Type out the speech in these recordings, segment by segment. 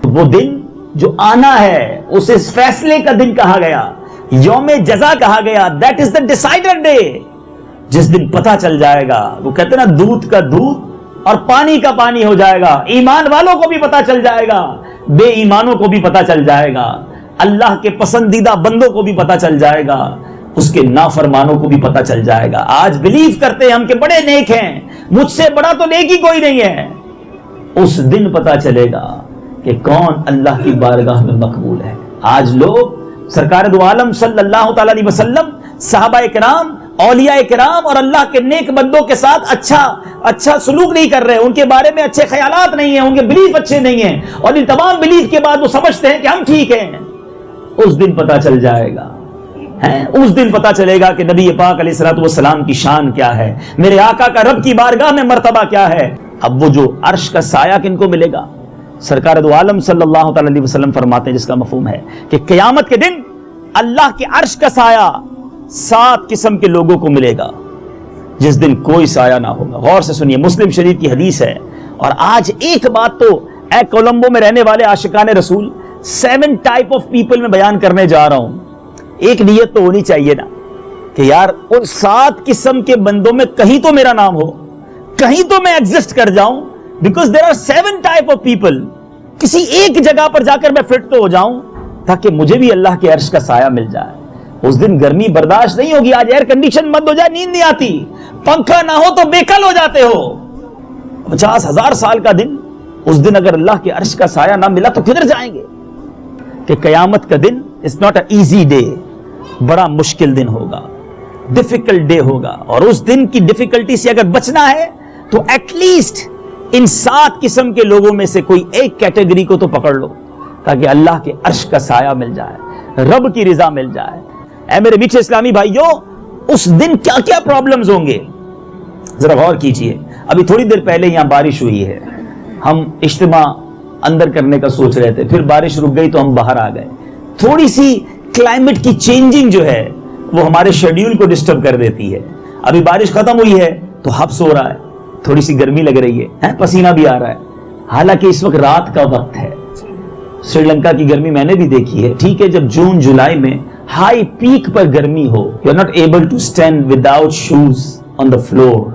وہ دن جو آنا ہے اسے اس فیصلے کا دن کہا گیا, یوم جزا کہا گیا. دیٹ از دا ڈیسائیڈر ڈے, جس دن پتہ چل جائے گا. وہ کہتے ہیں نا, دودھ کا دودھ اور پانی کا پانی ہو جائے گا. ایمان والوں کو بھی پتہ چل جائے گا, بے ایمانوں کو بھی پتہ چل جائے گا, اللہ کے پسندیدہ بندوں کو بھی پتہ چل جائے گا, اس کے نافرمانوں کو بھی پتہ چل جائے گا. آج بلیو کرتے ہیں ہم کہ بڑے نیک ہیں, مجھ سے بڑا تو نیک ہی کوئی نہیں ہے. اس دن پتہ چلے گا کہ کون اللہ کی بارگاہ میں مقبول ہے. آج لوگ سرکار دو عالم صلی اللہ تعالی علیہ وسلم, صحابہ کرام, اولیاء کرام اور اللہ کے نیک بندوں کے ساتھ اچھا سلوک نہیں کر رہے, ان کے بارے میں اچھے خیالات نہیں ہیں, ان کے بلیف اچھے نہیں ہیں, اور ان تمام بلیف کے بعد وہ سمجھتے ہیں کہ ہم ٹھیک ہیں. اس دن پتہ چل جائے گا, اس دن پتہ چلے گا کہ نبی پاک علیہ الصلوۃ والسلام کی شان کیا ہے, میرے آقا کا رب کی بارگاہ میں مرتبہ کیا ہے. اب وہ جو عرش کا سایہ کن کو ملے گا, سرکار دو عالم صلی اللہ تعالی علیہ وسلم فرماتے ہیں, جس کا مفہوم ہے کہ قیامت کے دن اللہ کے عرش کا سایہ 7 قسم کے لوگوں کو ملے گا, جس دن کوئی سایہ نہ ہوگا. غور سے سنیے, مسلم شریف کی حدیث ہے. اور آج ایک بات تو اے کولمبو میں رہنے والے عاشقان رسول, 7 ٹائپ آف پیپل میں بیان کرنے جا رہا ہوں. ایک نیت تو ہونی چاہیے نا کہ یار ان 7 قسم کے بندوں میں کہیں تو میرا نام ہو, کہیں تو میں ایگزسٹ کر جاؤں, because there are 7 type of people. کسی ایک جگہ پر جا کر میں فٹ تو ہو جاؤں تاکہ مجھے بھی اللہ کے عرش کا سایہ مل جائے. اس دن گرمی برداشت نہیں ہوگی. آج ایئر کنڈیشن بند ہو جائے نیند نہیں آتی, پنکھا نہ ہو تو بےکل ہو جاتے ہو. 50,000 سال کا دن, اس دن اگر اللہ کے عرش کا سایہ نہ ملا تو کدھر جائیں گے. کہ قیامت کا دن is not a easy day, بڑا مشکل دن ہوگا, ڈیفیکلٹ ڈے ہوگا. اور اس دن کی ڈیفیکلٹی سے اگر بچنا ہے تو ایٹ لیسٹ ان 7 قسم کے لوگوں میں سے کوئی ایک کیٹیگری کو تو پکڑ لو, تاکہ اللہ کے عرش کا سایہ مل جائے, رب کی رضا مل جائے. اے میرے میٹھے اسلامی بھائیوں, اس دن کیا کیا پرابلمز ہوں گے ذرا غور کیجئے. ابھی تھوڑی دیر پہلے یہاں بارش ہوئی ہے, ہم اجتماع اندر کرنے کا سوچ رہے تھے, پھر بارش رک گئی تو ہم باہر آ گئے. تھوڑی سی کلائمیٹ کی چینجنگ جو ہے وہ ہمارے شیڈیول کو ڈسٹرب کر دیتی ہے. ابھی بارش ختم ہوئی ہے تو حبس ہو رہا ہے, تھوڑی سی گرمی لگ رہی ہے, پسینہ بھی آ رہا ہے. حالانکہ اس وقت رات کا وقت ہے. سری لنکا کی گرمی میں نے بھی دیکھی ہے. ٹھیک ہے, جب جون جولائی میں ہائی پیک پر گرمی ہو, you are not able to stand without shoes on the floor.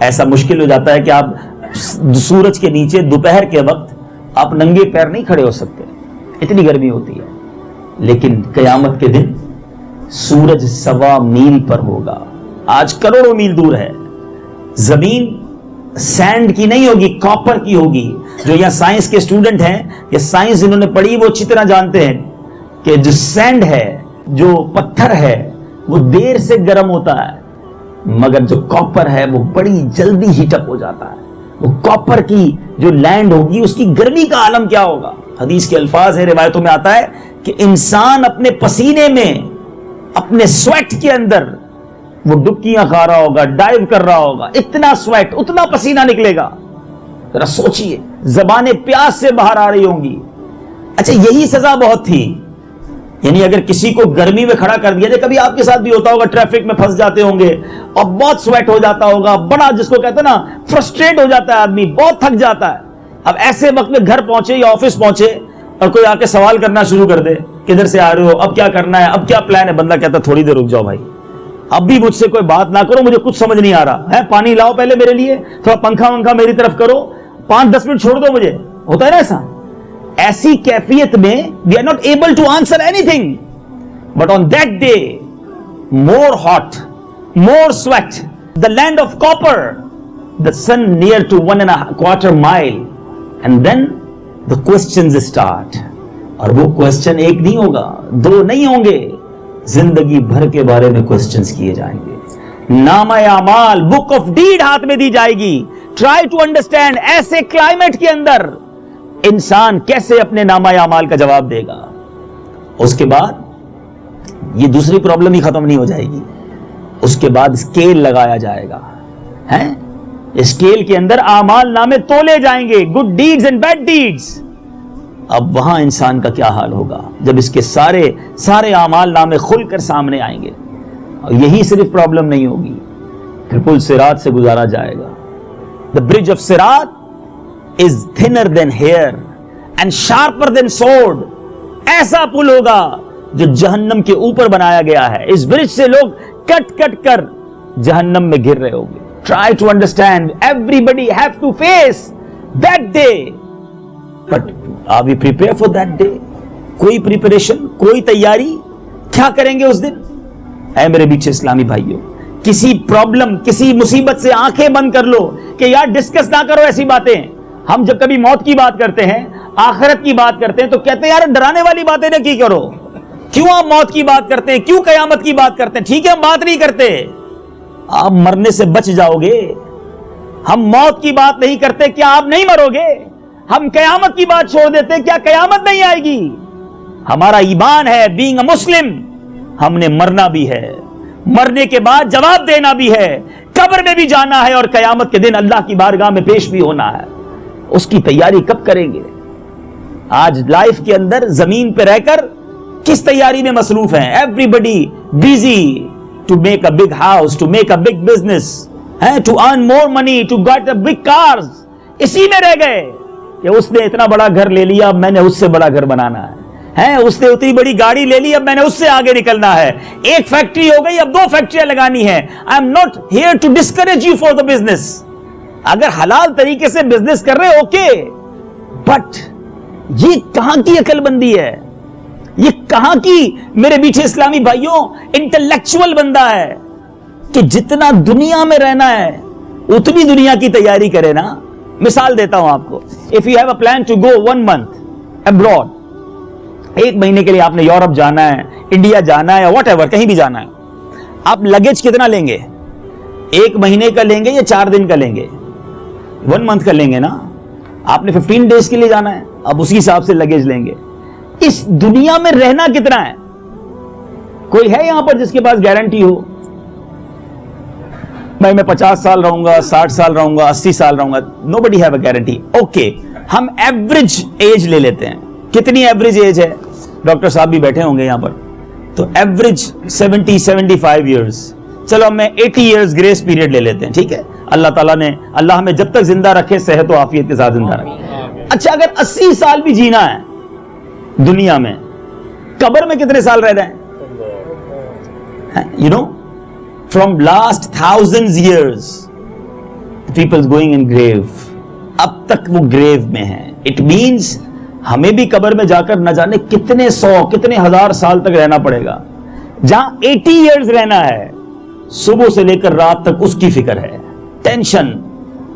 ایسا مشکل ہو جاتا ہے کہ آپ سورج کے نیچے دوپہر کے وقت آپ ننگے پیر نہیں کھڑے ہو سکتے, اتنی گرمی ہوتی ہے. لیکن قیامت کے دن سورج 1.25 میل پر ہوگا. آج کروڑوں میل دور ہے. زمین سینڈ کی نہیں ہوگی, کاپر کی ہوگی. جو یہاں سائنس کے اسٹوڈنٹ ہیں یا سائنس جنہوں نے پڑھی وہ اچھی طرح جانتے ہیں کہ جو سینڈ ہے, جو پتھر ہے, وہ دیر سے گرم ہوتا ہے, مگر جو کاپر ہے وہ بڑی جلدی ہیٹ اپ ہو جاتا ہے. وہ کاپر کی جو لینڈ ہوگی اس کی گرمی کا عالم کیا ہوگا. حدیث کے الفاظ ہیں, روایتوں میں آتا ہے کہ انسان اپنے پسینے میں, اپنے سویٹ کے اندر وہ ڈبکیاں کھا رہا ہوگا, ڈائیو کر رہا ہوگا. اتنا سویٹ, اتنا پسینہ نکلے گا. ذرا سوچئے, زبانیں پیاس سے باہر آ رہی ہوں گی. اچھا, یہی سزا بہت تھی. یعنی اگر کسی کو گرمی میں کھڑا کر دیا جائے, کبھی آپ کے ساتھ بھی ہوتا ہوگا, ٹریفک میں پھنس جاتے ہوں گے اور بہت سویٹ ہو جاتا ہوگا, بڑا جس کو کہتے ہیں نا فرسٹریٹ ہو جاتا ہے آدمی, بہت تھک جاتا ہے. اب ایسے وقت میں گھر پہنچے یا آفس پہنچے اور کوئی آ کے سوال کرنا شروع کر دے, کدھر سے آ رہے ہو, اب کیا کرنا ہے, اب کیا پلان ہے. بندہ کہتا تھوڑی دیر رک جاؤ بھائی, اب بھی مجھ سے کوئی بات نہ کرو, مجھے کچھ سمجھ نہیں آ رہا ہے, پانی لاؤ پہلے میرے لیے, تھوڑا پنکھا ونکھا میری طرف کرو, 5-10 منٹ چھوڑ دو مجھے. ہوتا ہے نا ایسا. ایسی کیفیت میں we are not able to answer anything. But on that day, more hot, more sweat, the land of copper, the sun near to 1.25 mile, and then the questions start. اور وہ کوشچن ایک نہیں ہوگا, 2 نہیں ہوں گے, زندگی بھر کے بارے میں کوشچنز کیے جائیں گے. نامہ اعمال, بک آف ڈیڈ ہاتھ میں دی جائے گی. ٹرائی ٹو انڈرسٹینڈ, ایسے کلائمیٹ کے اندر انسان کیسے اپنے نامہ اعمال کا جواب دے گا. اس کے بعد یہ دوسری پرابلم ہی ختم نہیں ہو جائے گی. اس کے بعد اسکیل لگایا جائے گا. اسکیل کے اندر اعمال نامے تولے جائیں گے, good deeds and bad deeds. اب وہاں انسان کا کیا حال ہوگا جب اس کے سارے اعمال نامے کھل کر سامنے آئیں گے. اور یہی صرف پرابلم نہیں ہوگی, پھر پل صراط سے گزارا جائے گا. The bridge of Sirat is thinner than hair and sharper than sword. ایسا پل ہوگا جو جہنم کے اوپر بنایا گیا ہے. اس برج سے لوگ کٹ کٹ کر جہنم میں گر رہے ہوں گے. Try to understand. Everybody have to face that day. But are we prepared for that day? کوئی پریپریشن, کوئی تیاری؟ کیا کریں گے اس دن؟ اے میرے بیچے اسلامی بھائیوں, کسی پرابلم, کسی مصیبت سے آنکھیں بند کر لو کہ یار ڈسکس نہ کرو ایسی باتیں. ہم جب کبھی موت کی بات کرتے ہیں, آخرت کی بات کرتے ہیں, تو کہتے ہیں یار ڈرانے والی باتیں نہ کی کرو. کیوں آپ موت کی بات کرتے ہیں, کیوں قیامت کی بات کرتے ہیں؟ ٹھیک ہے ہم بات نہیں کرتے, آپ مرنے سے بچ جاؤ گے. ہم موت کی بات نہیں کرتے, کیا آپ نہیں مرو گے؟ ہم قیامت کی بات چھوڑ دیتے, کیا قیامت نہیں آئے گی؟ ہمارا ایمان ہے بینگ اے مسلم, ہم نے مرنا بھی ہے, مرنے کے بعد جواب دینا بھی ہے, قبر میں بھی جانا ہے, اور قیامت کے دن اللہ کی بارگاہ میں پیش بھی ہونا ہے. اس کی تیاری کب کریں گے؟ آج لائف کے اندر زمین پہ رہ کر کس تیاری میں مصروف ہیں؟ Every busy to make a big house, to make a big business, to earn more money, to get a big cars. اسی میں رہ گئے کہ اس نے اتنا بڑا گھر لے لیا, اب میں نے اس سے بڑا گھر بنانا ہے. اس نے اتنی بڑی گاڑی لے لی, اب میں نے اس سے آگے نکلنا ہے. ایک فیکٹری ہو گئی, اب 2 فیکٹریاں لگانی ہیں. I am not here to discourage you for the business. اگر حلال طریقے سے بزنس کر رہے اوکے, بٹ یہ کہاں کی عقل بندی ہے؟ یہ کہاں کی میرے بیچے اسلامی بھائیوں انٹلیکچوئل بندہ ہے کہ جتنا دنیا میں رہنا ہے اتنی دنیا کی تیاری کرے نا. مثال دیتا ہوں آپ کو. If you have a plan to go 1 month abroad, 1 مہینے کے لیے آپ نے یورپ جانا ہے, انڈیا جانا ہے, واٹ ایور کہیں بھی جانا ہے, آپ لگیج کتنا لیں گے؟ 1 مہینے کا لیں گے یا 4 دن کا لیں گے؟ 1 month کا لیں گے نا. آپ نے 15 days کے لیے جانا ہے, اب اسی حساب سے لگیج لیں گے. اس دنیا میں رہنا کتنا ہے؟ کوئی ہے یہاں پر جس کے پاس گارنٹی ہو میں 50 سال رہوں گا, 60 سال رہوں گا, 80 سال رہوں گا؟ nobody have a guarantee. Okay, ہم ایوریج ایج لے لیتے ہیں. کتنی ایوریج ایج ہے؟ ڈاکٹر صاحب بھی بیٹھے ہوں گے یہاں پر, تو ایوریج 70-75 ایئرز. چلو میں 80 ایئرز گریس پیریڈ لے لیتے ہیں, ٹھیک ہے. اللہ تعالیٰ نے, اللہ ہمیں جب تک زندہ رکھے صحت و عافیت کے ساتھ زندہ رکھے. اچھا اگر 80 سال بھی جینا ہے دنیا میں, قبر میں کتنے سال رہنا ہے؟ You know, from last thousands years people's going in grave. اب تک وہ گریو میں ہیں. It means ہمیں بھی قبر میں جا کر نہ جانے کتنے 100 کتنے 1000 سال تک رہنا پڑے گا. جہاں 80 ایئرز رہنا ہے, صبح سے لے کر رات تک اس کی فکر ہے. ٹینشن,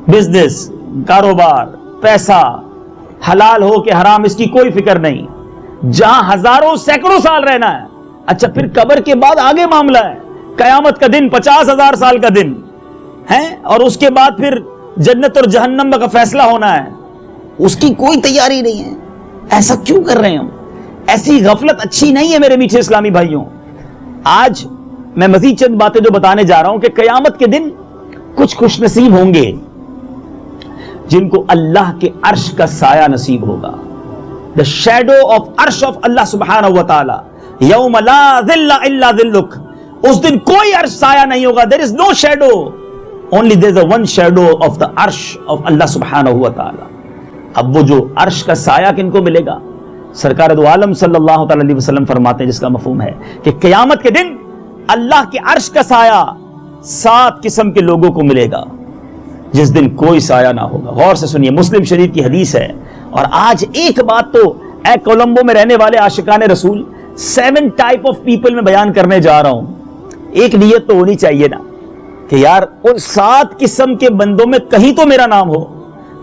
بزنس, کاروبار, پیسہ, حلال ہو کہ حرام, اس کی کوئی فکر نہیں. جہاں ہزاروں سینکڑوں سال رہنا ہے. اچھا پھر قبر کے بعد آگے معاملہ ہے, قیامت کا دن 50,000 سال کا دن ہے, اور اس کے بعد پھر جنت اور جہنم کا فیصلہ ہونا ہے. اس کی کوئی تیاری نہیں ہے. ایسا کیوں کر رہے ہوں؟ ایسی غفلت اچھی نہیں ہے میرے میٹھے اسلامی بھائیوں. آج میں مزید چند باتیں جو بتانے جا رہا ہوں کہ قیامت کے دن کچھ خوش نصیب ہوں گے جن کو اللہ کے عرش کا سایہ نصیب ہوگا. The shadow of عرش of اللہ سبحانہ و تعالی. یوم لا ظل الا ظلک. اس دن کوئی عرش سایہ نہیں ہوگا. There is no shadow. Only there is a one shadow of the عرش of اللہ سبحانہ و تعالی. اب وہ جو عرش کا سایہ کن کو ملے گا؟ سرکار دو عالم صلی اللہ تعالی علیہ وسلم فرماتے ہیں, جس کا مفہوم ہے کہ قیامت کے دن اللہ کے عرش کا سایہ 7 قسم کے لوگوں کو ملے گا جس دن کوئی سایہ نہ ہوگا. غور سے سنیے, مسلم شریف کی حدیث ہے. اور آج ایک بات تو اے کولمبو میں رہنے والے عاشقان رسول 7 ٹائپ آف پیپل میں بیان کرنے جا رہا ہوں. ایک نیت تو ہونی چاہیے نا کہ یار ان 7 قسم کے بندوں میں کہیں تو میرا نام ہو,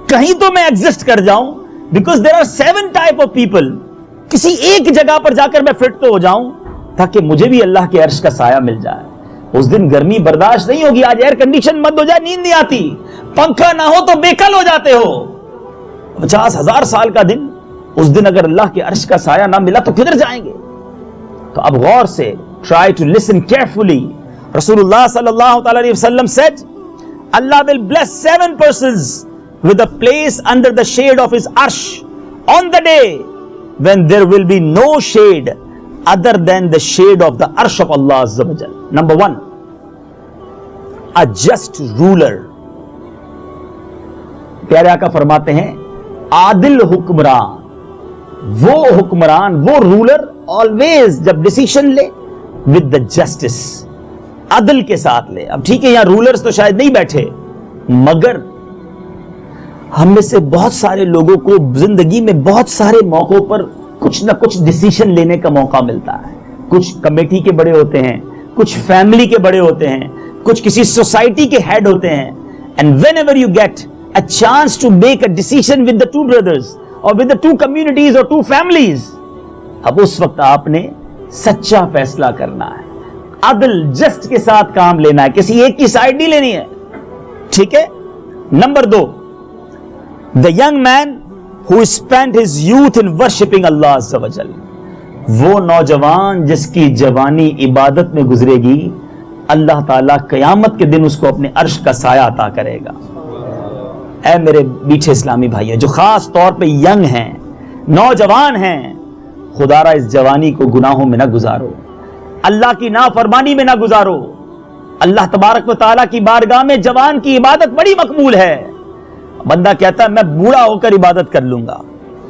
کہیں تو میں ایگزسٹ کر جاؤں. Because there are 7 type of people. کسی ایک جگہ پر جا کر میں فٹ تو ہو جاؤں تاکہ مجھے بھی اللہ کے عرش کا سایہ مل جائے. اس دن گرمی برداشت نہیں ہوگی. آج ایئر کنڈیشن بند ہو جائے نیند نہیں آتی, پنکھا نہ ہو تو بےکل ہو جاتے ہو. 50,000 سال کا دن, اس دن اگر اللہ کے عرش کا سایہ نہ ملا تو کدھر جائیں گے؟ تو اب غور سے try to listen carefully. رسول اللہ صلی اللہ تعالی علیہ وسلم said, Allah will bless 7 persons with a place under the shade of his arsh on the day when there will be no shade other than the shade of the arsh of Allah Azza wa Jal. Number 1, a just ruler. پیارے آقا فرماتے ہیں عادل حکمران. وہ حکمران، وہ roller always جب decision لے ود دا جسٹس، عدل کے ساتھ لے. اب ٹھیک ہے یہاں رولرز تو شاید نہیں بیٹھے، مگر ہم میں سے بہت سارے لوگوں کو زندگی میں بہت سارے موقعوں پر کچھ نہ کچھ ڈیسیشن لینے کا موقع ملتا ہے. کچھ کمیٹی کے بڑے ہوتے ہیں، کچھ فیملی کے بڑے ہوتے ہیں، کچھ کسی سوسائٹی کے ہیڈ ہوتے ہیں. And whenever you get a chance to make a decision with the two brothers or with the two communities or two families, اب اس وقت آپ نے سچا فیصلہ کرنا ہے، عدل جسٹ کے ساتھ کام لینا ہے، کسی ایک کی سائڈ نہیں لینی ہے. ٹھیک ہے. Number 2، the young man who spent his youth in worshipping Allah Azza wa Jal، وہ نوجوان جس کی جوانی عبادت میں گزرے گی، اللہ تعالیٰ قیامت کے دن اس کو اپنے عرش کا سایہ عطا کرے گا. اے میرے میٹھے اسلامی بھائیوں جو خاص طور پہ ینگ ہیں، نوجوان ہیں، خدا را اس جوانی کو گناہوں میں نہ گزارو، اللہ کی نافرمانی میں نہ گزارو. اللہ تبارک و تعالیٰ کی بارگاہ میں جوان کی عبادت بڑی مقبول ہے. بندہ کہتا ہے میں بوڑھا ہو کر عبادت کر لوں گا.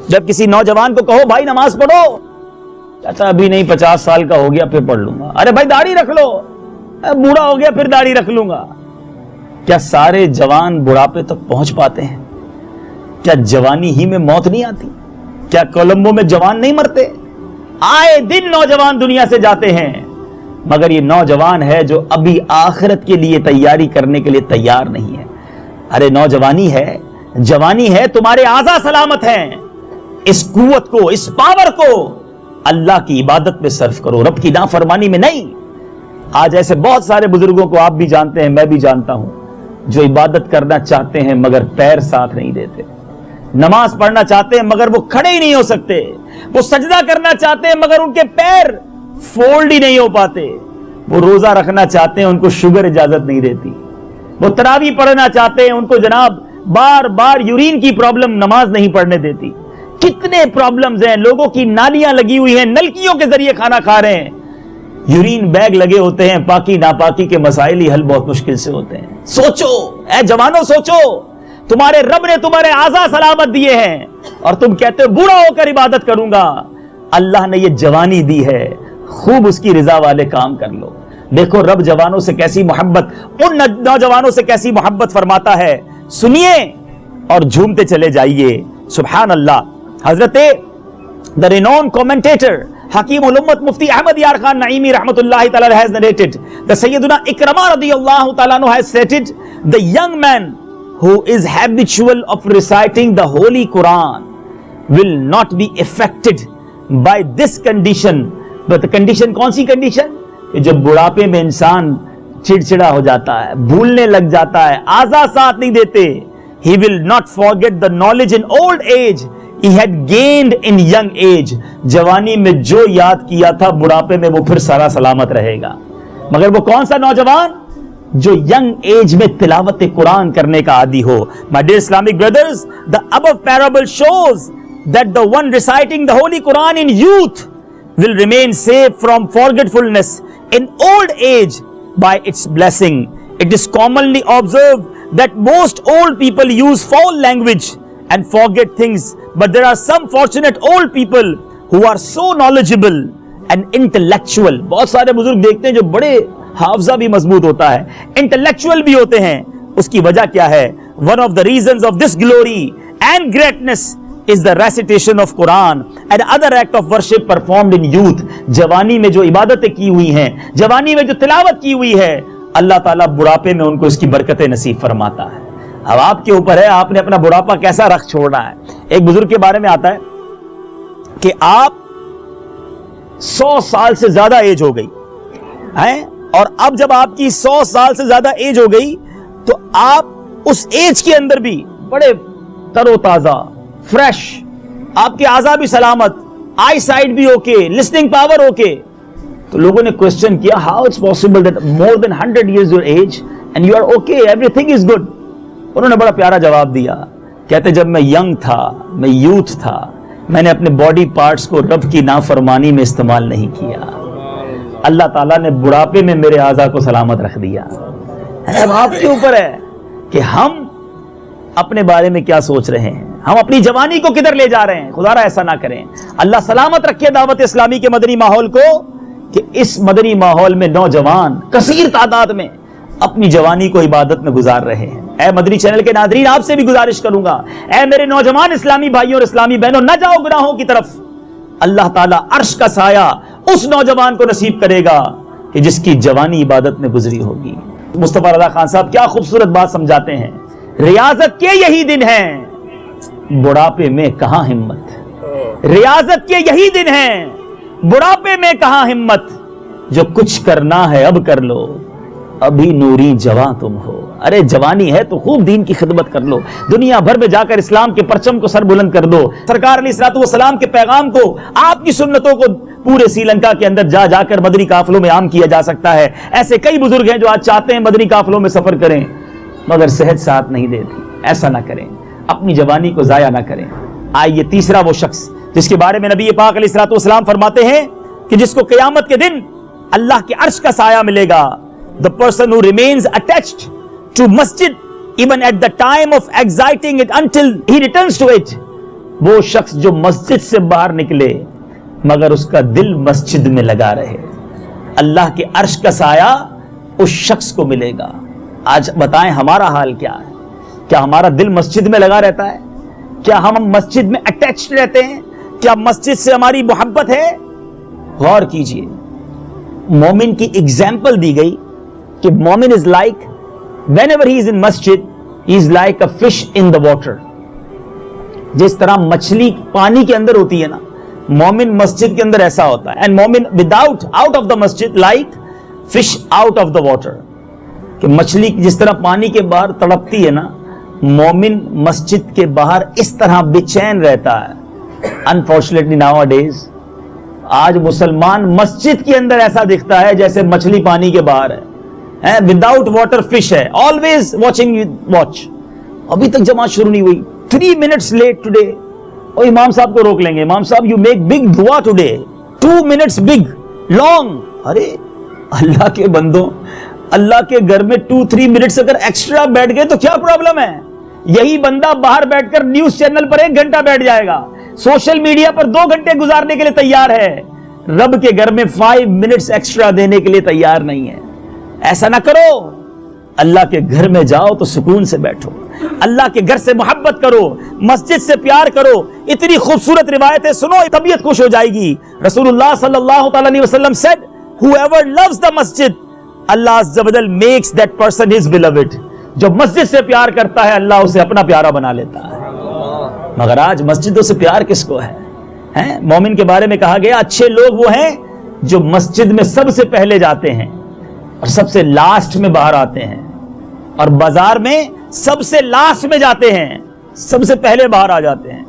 جب کسی نوجوان کو کہو بھائی نماز پڑھو، کہتا ابھی نہیں 50 سال کا ہو گیا پھر پڑھ لوں گا. ارے بھائی داڑھی رکھ لو، بوڑھا ہو گیا پھر داڑھی رکھ لوں گا. کیا سارے جوان بڑھاپے تک پہنچ پاتے ہیں؟ کیا جوانی ہی میں موت نہیں آتی؟ کیا کولمبو میں جوان نہیں مرتے؟ آئے دن نوجوان دنیا سے جاتے ہیں، مگر یہ نوجوان ہے جو ابھی آخرت کے لیے تیاری کرنے کے لیے تیار نہیں ہے. ارے نوجوانی ہے، جوانی ہے، تمہارے اعضاء سلامت ہیں، اس قوت کو، اس پاور کو اللہ کی عبادت میں صرف کرو، رب کی نافرمانی میں نہیں. آج ایسے بہت سارے بزرگوں کو آپ بھی جانتے ہیں، میں بھی جانتا ہوں، جو عبادت کرنا چاہتے ہیں مگر پیر ساتھ نہیں دیتے، نماز پڑھنا چاہتے ہیں مگر وہ کھڑے ہی نہیں ہو سکتے، وہ سجدہ کرنا چاہتے ہیں مگر ان کے پیر فولڈ ہی نہیں ہو پاتے، وہ روزہ رکھنا چاہتے ہیں ان کو شوگر اجازت نہیں دیتی، وہ تراویح پڑھنا چاہتے ہیں ان کو جناب بار بار یورین کی پرابلم نماز نہیں پڑھنے دیتی. کتنے پرابلمز ہیں، لوگوں کی نالیاں لگی ہوئی ہیں، نلکیوں کے ذریعے کھانا کھا رہے ہیں، یورین بیگ لگے ہوتے ہیں، پاکی ناپاکی کے مسائل ہی حل بہت مشکل سے ہوتے ہیں. سوچو اے جوانوں، سوچو، تمہارے رب نے تمہارے اعضاء سلامت دیے ہیں اور تم کہتے ہو بوڑھا ہو کر عبادت کروں گا. اللہ نے یہ جوانی دی ہے، خوب اس کی رضا والے کام کر لو. دیکھو رب جوانوں سے کیسی محبت، ان نوجوانوں سے کیسی محبت فرماتا ہے. سنیے اور جھومتے چلے جائیے. سبحان اللہ. حضرت the renowned commentator حکیم الامت مفتی احمد یار خان نعیمی رحمت اللہ تعالی has narrated the Sayyiduna Ikramah radiyallahu ta'ala anhu has stated, the young man who is habitual of reciting the Holy Quran will not be affected by this condition. But the condition کون سی condition؟ کہ جب بڑھاپے میں انسان چڑچڑا ہو جاتا ہے، بھولنے لگ جاتا ہے، اعضاء ساتھ نہیں دیتے. He will not forget the knowledge in old age he had gained in young age. جوانی میں جو یاد کیا تھا بڑھاپے میں وہ پھر سارا سلامت رہے گا. مگر وہ کون سا نوجوان؟ جو ینگ ایج میں تلاوت قرآن کرنے کا عادی ہو. My dear Islamic brothers, the above parable shows that the one reciting the Holy Quran in youth will remain safe from forgetfulness in old age by its blessing. It is commonly observed that most old people use foul language and forget things, but there are some fortunate old people who are so knowledgeable and intellectual. بہت سارے بزرگ دیکھتے ہیں جو بڑے حافظہ بھی مضبوط ہوتا ہے، انٹلیکچوئل بھی ہوتے ہیں. اس کی وجہ کیا ہے؟ One of the reasons of this glory and greatness is the recitation of Quran and other act of worship performed in youth. جوانی میں جو عبادتیں کی ہوئی ہیں، جوانی میں جو تلاوت کی ہوئی ہے، اللہ تعالیٰ بڑھاپے میں ان کو اس کی برکتیں نصیب فرماتا ہے. اب آپ کے اوپر ہے آپ نے اپنا بڑھاپا کیسا رکھ چھوڑنا ہے. ایک بزرگ کے بارے میں آتا ہے کہ آپ 100 سال سے زیادہ ایج ہو گئی ہیں، اور اب جب آپ کی 100 سال سے زیادہ ایج ہو گئی تو آپ اس ایج کے اندر بھی بڑے تر و تازہ، فریش، آپ کے اعضاء بھی سلامت، آئی سائٹ بھی اوکے، لسننگ پاور اوکے. تو لوگوں نے کوشچن کیا how it's possible that more than 100 years your age and you are okay, everything is good. انہوں نے بڑا پیارا جواب دیا. کہتے جب میں ینگ تھا، میں یوتھ تھا، میں نے اپنے باڈی پارٹس کو رب کی نافرمانی میں استعمال نہیں کیا. اللہ تعالیٰ نے بڑھاپے میں میرے اعضاء کو سلامت رکھ دیا. اب آپ کے اوپر ہے کہ ہم اپنے بارے میں کیا سوچ رہے ہیں. ہم اپنی جوانی کو کدھر لے جا رہے ہیں؟ خدا را ایسا نہ کریں. اللہ سلامت رکھے دعوت اسلامی کے مدنی ماحول کو کہ اس مدنی ماحول میں نوجوان کثیر تعداد میں اپنی جوانی کو عبادت میں گزار رہے ہیں. اے مدنی چینل کے ناظرین، آپ سے بھی گزارش کروں گا، اے میرے نوجوان اسلامی بھائیوں اور اسلامی بہنوں، نہ جاؤ گناہوں کی طرف. اللہ تعالیٰ عرش کا سایہ اس نوجوان کو نصیب کرے گا کہ جس کی جوانی عبادت میں گزری ہوگی. مصطفیٰ رضا خان صاحب کیا خوبصورت بات سمجھاتے ہیں. ریاضت کے یہی دن ہیں، بڑھاپے میں کہاں ہمت. ریاضت کے یہی دن ہیں، بڑھاپے میں کہاں ہمت. جو کچھ کرنا ہے اب کر لو، ابھی نوری جواں تم ہو. ارے جوانی ہے تو خوب دین کی خدمت کر لو، دنیا بھر میں جا کر اسلام کے پرچم کو سر بلند کر دو. سرکار علیہ الصلوۃ والسلام کے پیغام کو، آپ کی سنتوں کو پورے سری لنکا کے اندر جا جا کر مدنی قافلوں میں عام کیا جا سکتا ہے. ایسے کئی بزرگ ہیں جو آج چاہتے ہیں مدنی قافلوں میں سفر کریں، مگر صحت ساتھ نہیں دیتی. ایسا نہ کریں، اپنی جوانی کو ضائع نہ کریں. آئیے تیسرا وہ شخص جس کے بارے میں نبی پاک علیہ الصلوۃ والسلام فرماتے ہیں کہ جس کو قیامت کے دن اللہ کے عرش کا سایہ ملے گا. The person who remains attached to masjid even at the time of exiting it until he returns to it. وہ شخص جو مسجد سے باہر نکلے مگر اس کا دل مسجد میں لگا رہے، اللہ کے عرش کا سایہ اس شخص کو ملے گا. آج بتائیں ہمارا حال کیا ہے؟ کیا ہمارا دل مسجد میں لگا رہتا ہے؟ کیا ہم مسجد میں اٹیچڈ رہتے ہیں؟ کیا مسجد سے ہماری محبت ہے؟ غور کیجئے، مومن کی ایگزامپل دی گئی کہ مومن is like whenever he is in masjid he is like a fish in the water. جس طرح مچھلی پانی کے اندر ہوتی ہے نا، مومن مسجد کے اندر ایسا ہوتا ہے. and مومن without out of the masjid like fish out of the water. کہ مچھلی جس طرح پانی کے باہر تڑپتی ہے نا، مومن مسجد کے باہر اس طرح بے چین رہتا ہے. unfortunately nowadays آج مسلمان مسجد کے اندر ایسا دکھتا ہے جیسے مچھلی پانی کے باہر ہے، وداؤٹ واٹر فش ہے، آلویز واچنگ واچ. ابھی تک جماعت شروع نہیں ہوئی، 3 minutes لیٹ ٹوڈے. اور امام صاحب کو روک لیں گے، امام صاحب یو میک بگ دعا ٹوڈے، 2 minutes بگ لانگ. ارے اللہ کے بندوں، اللہ کے گھر میں 2-3 minutes اگر ایکسٹرا بیٹھ گئے تو کیا پرابلم ہے؟ یہی بندہ باہر بیٹھ کر نیوز چینل پر 1 گھنٹہ بیٹھ جائے گا، سوشل میڈیا پر 2 گھنٹے گزارنے کے لیے تیار ہے، رب کے گھر میں 5 minutes ایکسٹرا دینے کے لیے تیار نہیں ہے. ایسا نہ کرو. اللہ کے گھر میں جاؤ تو سکون سے بیٹھو، اللہ کے گھر سے محبت کرو، مسجد سے پیار کرو. اتنی خوبصورت روایتیں سنو، طبیعت خوش ہو جائے گی. رسول اللہ صلی اللہ تعالی علیہ وسلم said whoever loves the masjid Allah azza wa jal makes that person his beloved. جو مسجد سے پیار کرتا ہے اللہ اسے اپنا پیارا بنا لیتا ہے. مگر آج مسجدوں سے پیار کس کو ہے؟ مومن کے بارے میں کہا گیا اچھے لوگ وہ ہیں جو مسجد میں سب سے پہلے جاتے ہیں اور سب سے لاسٹ میں باہر آتے ہیں، اور بازار میں سب سے لاسٹ میں جاتے ہیں، سب سے پہلے باہر آ جاتے ہیں.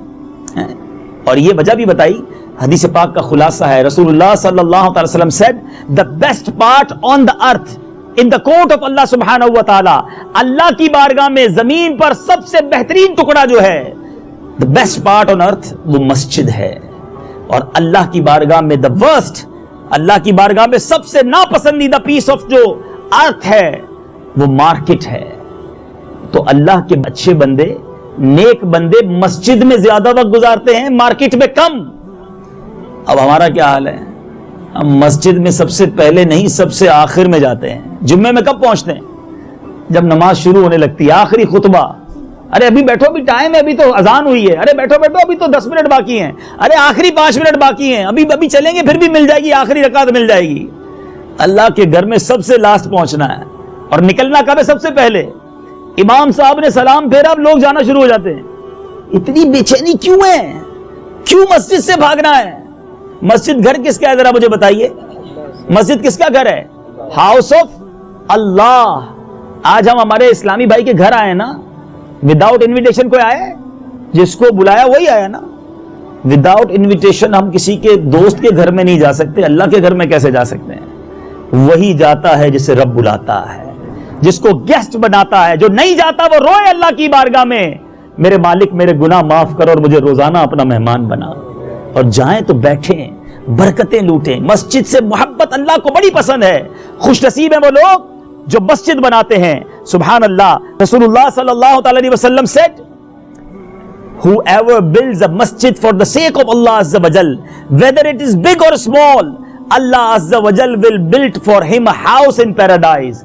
اور یہ وجہ بھی بتائی، حدیث پاک کا خلاصہ ہے. رسول اللہ صلی اللہ علیہ وسلم said the best part on the earth in the court of Allah subhanahu wa ta'ala. اللہ کی بارگاہ میں زمین پر سب سے بہترین ٹکڑا جو ہے، the best part on earth، وہ مسجد ہے. اور اللہ کی بارگاہ میں the worst، اللہ کی بارگاہ میں سب سے ناپسندیدہ پیس آف جو ارتھ ہے وہ مارکیٹ ہے. تو اللہ کے اچھے بندے، نیک بندے مسجد میں زیادہ وقت گزارتے ہیں، مارکیٹ میں کم. اب ہمارا کیا حال ہے؟ ہم مسجد میں سب سے پہلے نہیں، سب سے آخر میں جاتے ہیں. جمعے میں کب پہنچتے ہیں؟ جب نماز شروع ہونے لگتی ہے، آخری خطبہ. ارے ابھی بیٹھو، ابھی ٹائم ہے، ابھی تو اذان ہوئی ہے. ارے بیٹھو بیٹھو، ابھی تو 10 منٹ باقی ہیں. ارے آخری 5 منٹ باقی ہیں، ابھی چلیں گے، پھر بھی مل جائے گی، آخری رکعت مل جائے گی. اللہ کے گھر میں سب سے لاسٹ پہنچنا ہے اور نکلنا کب ہے؟ سب سے پہلے. امام صاحب نے سلام پھیرا، اب لوگ جانا شروع ہو جاتے ہیں. اتنی بے چینی کیوں ہے؟ کیوں مسجد سے بھاگنا ہے؟ مسجد گھر کس کا ہے ذرا مجھے بتائیے؟ مسجد کس کا گھر ہے؟ ہاؤس آف اللہ. آج ہم ہمارے اسلامی بھائی کے گھر آئے نا، وداؤٹ انویٹیشن کوئی آئے؟ جس کو بلایا وہی آیا نا. وداؤٹ انویٹیشن ہم کسی کے دوست کے گھر میں نہیں جا سکتے، اللہ کے گھر میں کیسے جا سکتے ہیں؟ وہی جاتا ہے جسے رب بلاتا ہے، جس کو گیسٹ بناتا ہے. جو نہیں جاتا وہ روئے اللہ کی بارگاہ میں، میرے مالک میرے گناہ معاف کر اور مجھے روزانہ اپنا مہمان بنا. اور جائیں تو بیٹھیں، برکتیں لوٹیں. مسجد سے محبت اللہ کو بڑی پسند ہے. خوش نصیب ہیں وہ لوگ جو مسجد بناتے ہیں. سبحان اللہ. رسول اللہ صلی اللہ تعالی علیہ وسلم said whoever builds a masjid for the sake of Allah Azza wa Jal, whether it is big or small, Allah Azza wa Jal will build for him a house in paradise.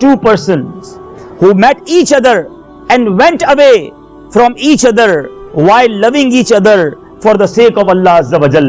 2 persons who met each other and went away from each other while loving each other for the sake of Allah Azza wa Jal.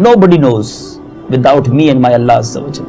Nobody knows without me and my Allah Azza wa Jal.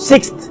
6th,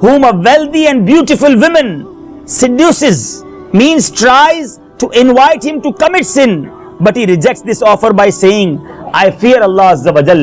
whom a wealthy and beautiful woman seduces, means tries to invite him to commit sin, but he rejects this offer by saying, I fear Allah Azza wa Jal.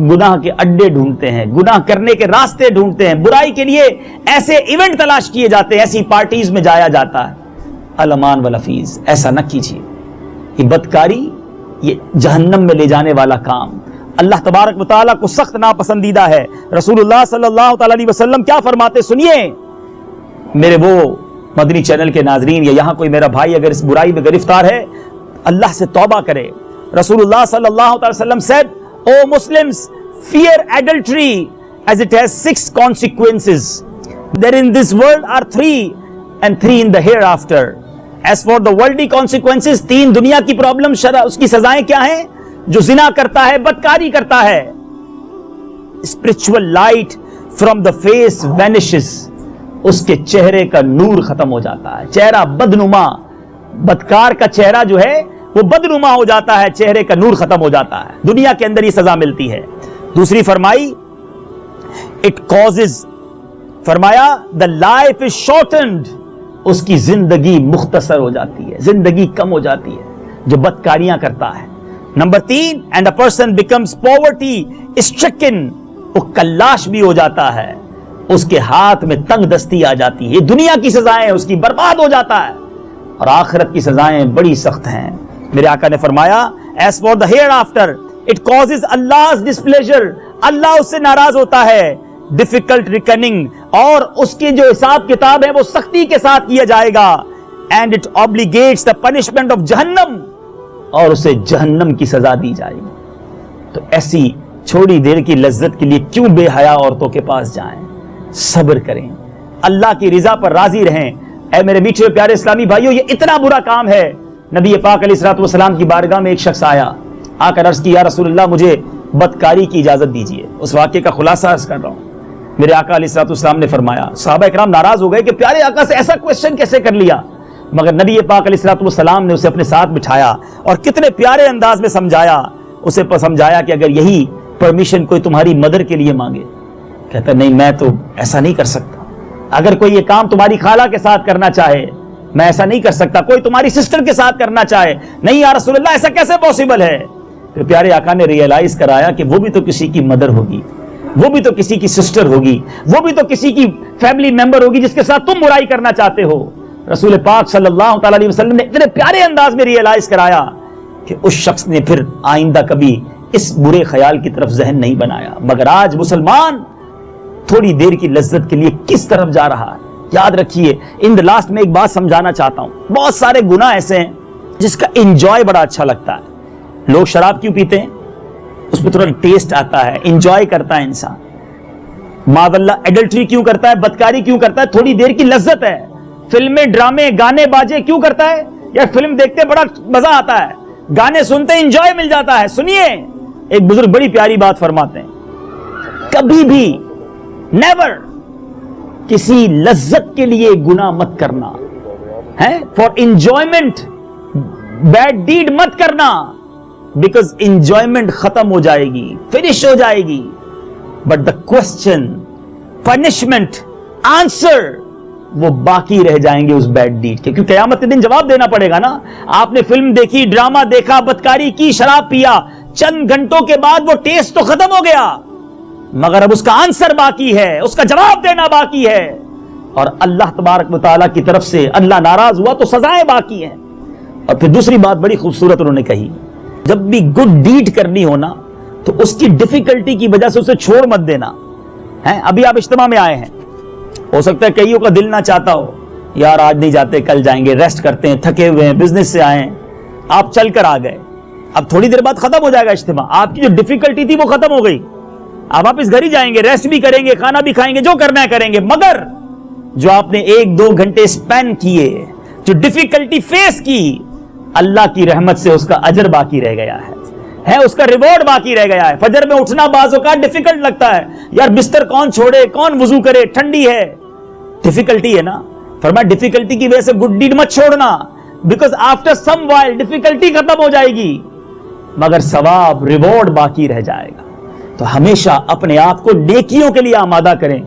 گناہ کے اڈے ڈھونڈتے ہیں، گناہ کرنے کے راستے ڈھونڈتے ہیں، برائی کے لیے ایسے ایونٹ تلاش کیے جاتے ہیں، ایسی پارٹیز میں جایا جاتا ہے۔ الامان والافیز، ایسا نہ کیجیے، یہ بدکاری، یہ جہنم میں لے جانے والا کام اللہ تبارک و تعالیٰ کو سخت ناپسندیدہ ہے۔ رسول اللہ صلی اللہ تعالی علیہ وسلم کیا فرماتے، سنیے میرے وہ مدنی چینل کے ناظرین، یا یہاں کوئی میرا بھائی اگر اس برائی میں گرفتار ہے، اللہ سے توبہ کرے۔ رسول اللہ صلی اللہ تعالی وسلم said, "O Muslims, fear adultery as it has 6 consequences. There in this world are 3 and 3 in the hereafter. As for the worldly consequences, 3 دنیا کی پرابلم، اس کی سزائیں کیا ہیں؟ جو زنا کرتا ہے، بدکاری کرتا ہے۔ Spiritual light from the face vanishes. اس کے چہرے کا نور ختم ہو جاتا ہے، چہرہ بدنما، بدکار کا چہرہ جو ہے وہ بدنما ہو جاتا ہے، چہرے کا نور ختم ہو جاتا ہے، دنیا کے اندر یہ سزا ملتی ہے۔ دوسری فرمائی اٹ کازز، فرمایا the life is shortened، اس کی زندگی مختصر ہو جاتی ہے، زندگی کم ہو جاتی ہے جو بدکاریاں کرتا ہے۔ Number 3 and a person becomes poverty stricken، وہ کلاش بھی ہو جاتا ہے، اس کے ہاتھ میں تنگ دستی آ جاتی ہے۔ یہ دنیا کی سزائیں، اس کی برباد ہو جاتا ہے، اور آخرت کی سزائیں بڑی سخت ہیں۔ میرے آقا نے فرمایا as for the hereafter it causes Allah's displeasure، اللہ اس سے ناراض ہوتا ہے، difficult reckoning، اور اس کی جو حساب کتاب ہے وہ سختی کے ساتھ کیا جائے گا، and it obligates the punishment of جہنم، اور اسے جہنم کی سزا دی جائے گی۔ تو ایسی چھوڑی دیر کی لذت کے لیے کیوں بے حیا عورتوں کے پاس جائیں؟ صبر کریں، اللہ کی رضا پر راضی رہیں۔ اے میرے میٹھے پیارے اسلامی بھائیوں، یہ اتنا برا کام ہے۔ نبی پاک علیہ الصلوۃ والسلام کی بارگاہ میں ایک شخص آیا، آ کر عرض کی یا رسول اللہ مجھے بدکاری کی اجازت دیجیے۔ اس واقعے کا خلاصہ عرض کر رہا ہوں۔ میرے آقا علیہ الصلوۃ والسلام نے فرمایا، صحابہ اکرام ناراض ہو گئے کہ پیارے آقا سے ایسا کوسچن کیسے کر لیا، مگر نبی پاک علیہ الصلوۃ والسلام نے اسے اپنے ساتھ بٹھایا اور کتنے پیارے انداز میں سمجھایا، اسے سمجھایا کہ اگر یہی پرمیشن کوئی تمہاری مدر کے لیے مانگے، کہتا نہیں میں تو ایسا نہیں کر سکتا، اگر کوئی یہ کام تمہاری خالہ کے ساتھ کرنا چاہے میں ایسا نہیں کر سکتا، کوئی تمہاری سسٹر کے ساتھ کرنا چاہے، نہیں یا رسول اللہ ایسا کیسے پاسبل ہے؟ پھر پیارے آقا نے ریئلائز کرایا کہ وہ بھی تو کسی کی مدر ہوگی، وہ بھی تو کسی کی سسٹر ہوگی، وہ بھی تو کسی کی فیملی ممبر ہوگی جس کے ساتھ تم برائی کرنا چاہتے ہو۔ رسول پاک صلی اللہ تعالی علیہ وسلم نے اتنے پیارے انداز میں ریئلائز کرایا کہ اس شخص نے پھر آئندہ کبھی اس برے خیال کی طرف ذہن نہیں بنایا۔ مگر آج مسلمان تھوڑی دیر کی لذت کے لیے کس طرف جا رہا ہے؟ یاد رکھیے، ان دا لاسٹ میں ایک بات سمجھانا چاہتا ہوں، بہت سارے گناہ ایسے ہیں جس کا انجوائے بڑا اچھا لگتا ہے۔ لوگ شراب کیوں پیتے ہیں؟ اس میں تھوڑا ٹیسٹ آتا ہے، انجوائے کرتا ہے انسان۔ معاذ اللہ ایڈلٹری کیوں کرتا ہے، بدکاری کیوں کرتا ہے؟ تھوڑی دیر کی لذت ہے۔ فلمیں، ڈرامے، گانے باجے کیوں کرتا ہے؟ یا فلم دیکھتے بڑا مزہ آتا ہے، گانے سنتے انجوائے مل جاتا ہے۔ سنیے، ایک بزرگ بڑی پیاری بات فرماتے ہیں، کبھی بھی نیور کسی لذت کے لیے گناہ مت کرنا ہے، فار انجوائمنٹ بیڈ ڈیڈ مت کرنا، بیکاز انجوائمنٹ ختم ہو جائے گی، فنش ہو جائے گی، but the question, punishment, answer وہ باقی رہ جائیں گے اس بیڈ ڈیڈ کے، کیونکہ قیامت کے دن جواب دینا پڑے گا نا۔ آپ نے فلم دیکھی، ڈرامہ دیکھا، بدکاری کی، شراب پیا، چند گھنٹوں کے بعد وہ ٹیسٹ تو ختم ہو گیا، مگر اب اس کا آنسر باقی ہے، اس کا جواب دینا باقی ہے، اور اللہ تبارک و تعالیٰ کی طرف سے اللہ ناراض ہوا تو سزائیں باقی ہیں۔ اور پھر دوسری بات بڑی خوبصورت انہوں نے کہی، جب بھی گڈ ڈیڈ کرنی ہونا تو اس کی ڈیفیکلٹی کی وجہ سے اسے چھوڑ مت دینا ہے۔ ابھی آپ اجتماع میں آئے ہیں، ہو سکتا ہے کئیوں کا دل نہ چاہتا ہو، یار آج نہیں جاتے کل جائیں گے، ریسٹ کرتے ہیں، تھکے ہوئے ہیں، بزنس سے آئے ہیں، آپ چل کر آ گئے، اب تھوڑی دیر بعد ختم ہو جائے گا اجتماع، آپ کی جو ڈیفیکلٹی تھی وہ ختم ہو گئی، آپ واپس گھر ہی جائیں گے، ریسٹ بھی کریں گے، کھانا بھی کھائیں گے، جو کرنا ہے کریں گے، مگر جو آپ نے 1-2 گھنٹے سپینڈ کیے، جو ڈیفیکلٹی فیس کی، اللہ کی رحمت سے اس کا اجر باقی رہ گیا ہے، اس کا ریوارڈ باقی رہ گیا ہے۔ فجر میں اٹھنا بعض اوقات ڈیفیکلٹ لگتا ہے، یار بستر کون چھوڑے، کون وضو کرے، ٹھنڈی ہے، ڈیفیکلٹی ہے نا۔ فرمایا ڈیفیکلٹی کی وجہ سے گڈ ڈیڈ مت چھوڑنا، because after some while difficulty ختم ہو جائے گی، مگر ثواب، ریوارڈ باقی رہ جائے گا۔ تو ہمیشہ اپنے آپ کو نیکیوں کے لیے آمادہ کریں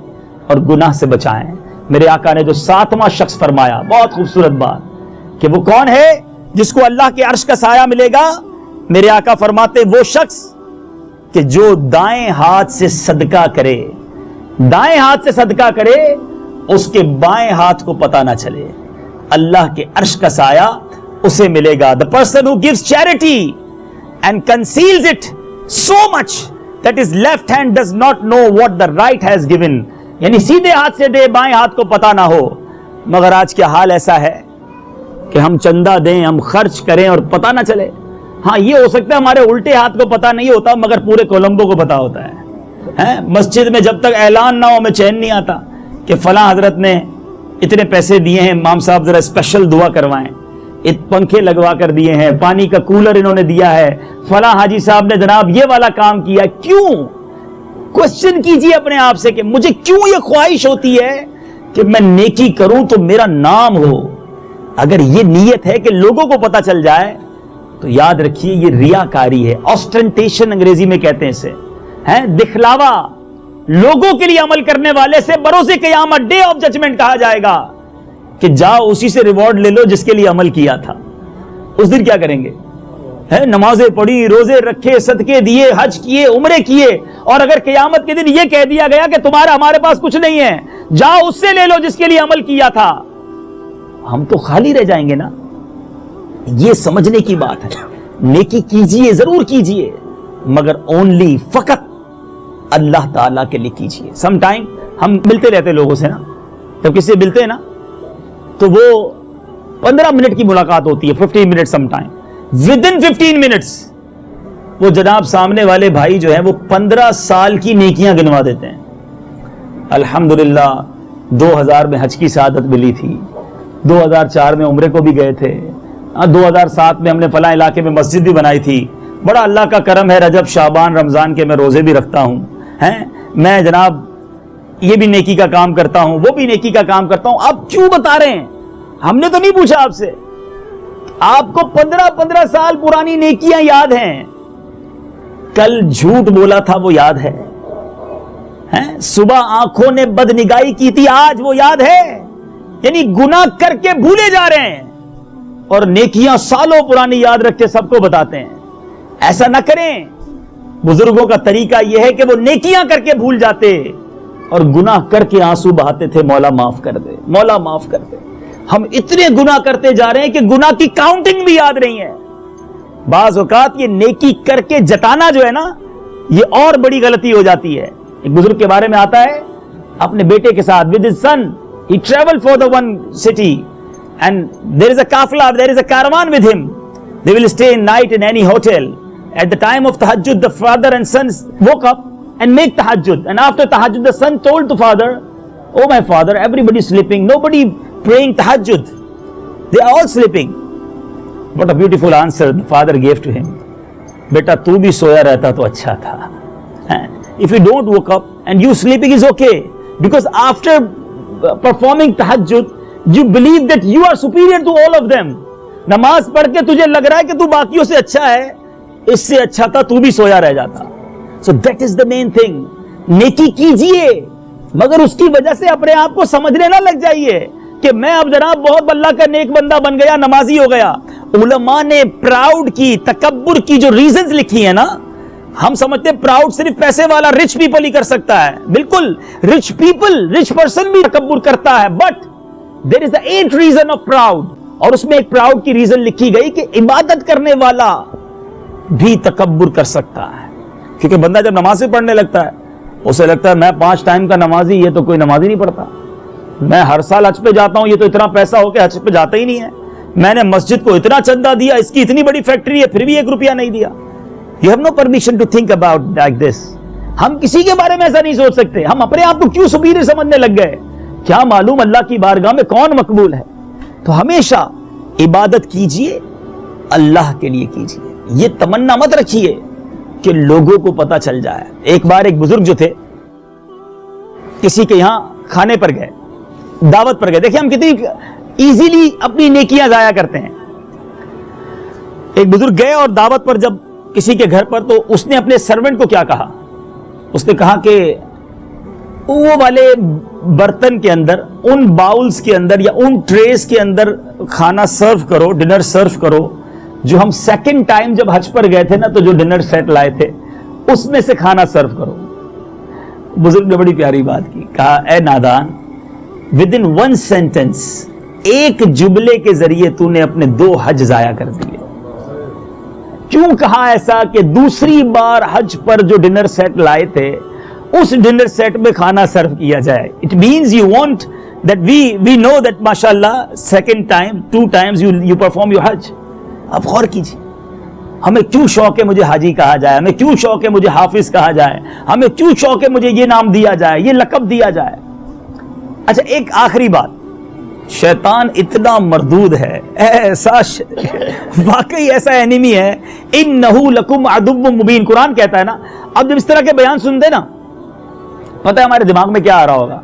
اور گناہ سے بچائیں۔ میرے آقا نے جو 7واں شخص فرمایا، بہت خوبصورت بات، کہ وہ کون ہے جس کو اللہ کے عرش کا سایہ ملے گا؟ میرے آقا فرماتے وہ شخص کہ جو دائیں ہاتھ سے صدقہ کرے، دائیں ہاتھ سے صدقہ کرے، اس کے بائیں ہاتھ کو پتہ نہ چلے، اللہ کے عرش کا سایہ اسے ملے گا. The person who gives charity and conceals it so much that his left hand does not know what the right has given. یعنی سیدھے ہاتھ سے دے، بائیں ہاتھ کو پتہ نہ ہو. مگر آج کیا حال ایسا ہے کہ ہم چندہ دیں، ہم خرچ کریں اور پتہ نہ چلے. ہاں یہ ہو سکتا ہے ہمارے الٹے ہاتھ کو پتہ نہیں ہوتا، مگر پورے کولمبو کو پتہ ہوتا ہے. مسجد میں جب تک اعلان نہ ہو ہمیں چین نہیں آتا کہ فلاں حضرت نے اتنے پیسے دیے ہیں، امام صاحب ذرا اسپیشل دعا کروائیں، پنکھے لگوا کر دیے ہیں، پانی کا کولر انہوں نے دیا ہے، فلاں حاجی صاحب نے جناب یہ والا کام کیا. کیوں؟ کوشچن کیجئے اپنے آپ سے کہ مجھے کیوں یہ خواہش ہوتی ہے کہ میں نیکی کروں تو میرا نام ہو. اگر یہ نیت ہے کہ لوگوں کو پتہ چل جائے تو یاد رکھیے یہ ریاکاری ہے. آسٹنٹیشن انگریزی میں کہتے ہیں اسے، دکھلاوا. لوگوں کے لیے عمل کرنے والے سے بروز قیامت، ڈے آف ججمنٹ کہا جائے گا کہ جاؤ اسی سے ریوارڈ لے لو جس کے لیے عمل کیا تھا. اس دن کیا کریں گے؟ نمازیں پڑھی، روزے رکھے، صدقے دیے، حج کیے، عمرے کیے، اور اگر قیامت کے دن یہ کہہ دیا گیا کہ تمہارا ہمارے پاس کچھ نہیں ہے، جاؤ اس سے لے لو جس کے لیے عمل کیا تھا، ہم تو خالی رہ جائیں گے نا. یہ سمجھنے کی بات ہے. نیکی کیجئے، ضرور کیجئے، مگر اونلی فقط اللہ تعالیٰ کے لیے کیجئے. سم ٹائم ہم ملتے رہتے لوگوں سے نا، جب کسی سے ملتے ہیں نا تو وہ 15 منٹ کی ملاقات ہوتی ہے، 15 منٹ سم ٹائم. ودن 15 منٹس وہ جناب سامنے والے بھائی جو ہیں وہ 15 سال کی نیکیاں گنوا دیتے ہیں. الحمدللہ 2000 میں حج کی سعادت ملی تھی، 2004 میں عمرے کو بھی گئے تھے، 2007 میں ہم نے فلاں علاقے میں مسجد بھی بنائی تھی. بڑا اللہ کا کرم ہے، رجب شعبان رمضان کے میں روزے بھی رکھتا ہوں، میں جناب یہ بھی نیکی کا کام کرتا ہوں، وہ بھی نیکی کا کام کرتا ہوں. آپ کیوں بتا رہے ہیں؟ ہم نے تو نہیں پوچھا آپ سے. آپ کو 15 سال پرانی نیکیاں یاد ہیں. کل جھوٹ بولا تھا وہ یاد ہے، صبح آنکھوں نے بدنگاہی کی تھی آج وہ یاد ہے. یعنی گناہ کر کے بھولے جا رہے ہیں اور نیکیاں سالوں پرانی یاد رکھ کے سب کو بتاتے ہیں. ایسا نہ کریں. بزرگوں کا طریقہ یہ ہے کہ وہ نیکیاں کر کے بھول جاتے اور گناہ کر کے آنسو بہاتے تھے، مولا معاف کر دے، مولا معاف کر دے. ہم اتنے گناہ کرتے جا رہے ہیں کہ گناہ کی کاؤنٹنگ بھی یاد نہیں ہے. بعض اوقات یہ نیکی کر کے جتانا جو ہے نا، یہ اور بڑی غلطی ہو جاتی ہے. ایک بزرگ کے بارے میں آتا ہے، اپنے بیٹے کے ساتھ with his son he traveled for the one city and there is a kafla, there is a caravan with him. They will stay in night in any hotel. At the time of tahajjud, the father and son woke up and make tahajjud, and after tahajjud the son told the father, oh my father, everybody is sleeping, nobody praying tahajjud, they are all sleeping. What a beautiful answer the father gave to him. Beta tu bhi soya rehta to acha tha. If you don't woke up and you sleeping is okay, because after performing tahajjud you believe that you are superior to all of them. نماز پڑھ کے تجھے لگ رہا ہے کہ تو باقیوں سے اچھا ہے، اس سے اچھا تھا تو بھی سویا رہ جاتا. So that is the main thing. نیکی کیجئے مگر اس کی وجہ سے اپنے آپ کو سمجھنے نہ لگ جائیے کہ میں اب جناب بہت اللہ کا نیک بندہ بن گیا، نمازی ہو گیا. علماء نے پراؤڈ کی، تکبر کی جو ریزنز لکھی ہیں نا، ہم سمجھتے ہیں پراؤڈ صرف پیسے والا رچ پیپل ہی کر سکتا ہے. بالکل رچ پیپل، رچ پرسن بھی تکبر کرتا ہے، but there is the 8 reason of proud. اور اس میں ایک پراؤڈ کی ریزن لکھی گئی کہ عبادت کرنے والا بھی تکبر کر سکتا ہے. کیونکہ بندہ جب نمازیں پڑھنے لگتا ہے اسے لگتا ہے میں 5 ٹائم کا نمازی، یہ تو کوئی نماز ہی نہیں پڑھتا. میں ہر سال حج پہ جاتا ہوں، یہ تو اتنا پیسہ ہو کے حج پہ جاتا ہی نہیں ہے. میں نے مسجد کو اتنا چندہ دیا، اس کی اتنی بڑی فیکٹری ہے پھر بھی 1 روپیہ نہیں دیا. You have no permission to think about like this. ہم کسی کے بارے میں ایسا نہیں سوچ سکتے. ہم اپنے آپ کو کیوں سپیریئر سمجھنے لگ گئے؟ کیا معلوم اللہ کی بارگاہ میں کون مقبول ہے. تو ہمیشہ عبادت کیجئے، اللہ کے لیے کیجئے. یہ تمنا مت رکھیے کہ لوگوں کو پتہ چل جائے. ایک بار ایک بزرگ جو تھے کسی کے یہاں کھانے پر گئے، دعوت پر گئے. دیکھیں ہم کتنی ایزیلی اپنی نیکیاں ضائع کرتے ہیں. ایک بزرگ گئے اور دعوت پر جب کسی کے گھر پر، تو اس نے اپنے سرونٹ کو کیا کہا؟ اس نے کہا کہ وہ والے برتن کے اندر، ان باؤلز کے اندر یا ان ٹریز کے اندر کھانا سرو کرو، ڈنر سرو کرو جو ہم سیکنڈ ٹائم جب حج پر گئے تھے نا تو جو ڈنر سیٹ لائے تھے اس میں سے کھانا سرو کرو. بزرگ نے بڑی پیاری بات کی, کہا اے نادان, ود ان ون سینٹینس, ایک جملے کے ذریعے تو نے اپنے 2 حج ضائع کر دیے. کیوں کہا ایسا کہ دوسری بار حج پر جو ڈنر سیٹ لائے تھے اس ڈنر سیٹ میں کھانا سرو کیا جائے. It means you want that we know that mashallah second time 2 times you perform your hajj. اب غور کیجیے, ہمیں کیوں شوق ہے مجھے حاجی کہا جائے, ہمیں کیوں شوق ہے مجھے حافظ کہا جائے, ہمیں کیوں شوق ہے مجھے یہ نام دیا جائے, یہ لقب دیا جائے. اچھا ایک آخری بات, شیطان اتنا مردود ہے, ایسا واقعی ایسا اینیمی ہے, انہو لکم عدو مبین, قرآن کہتا ہے نا. اب جب اس طرح کے بیان سنتے نا, پتہ ہے ہمارے دماغ میں کیا آ رہا ہوگا,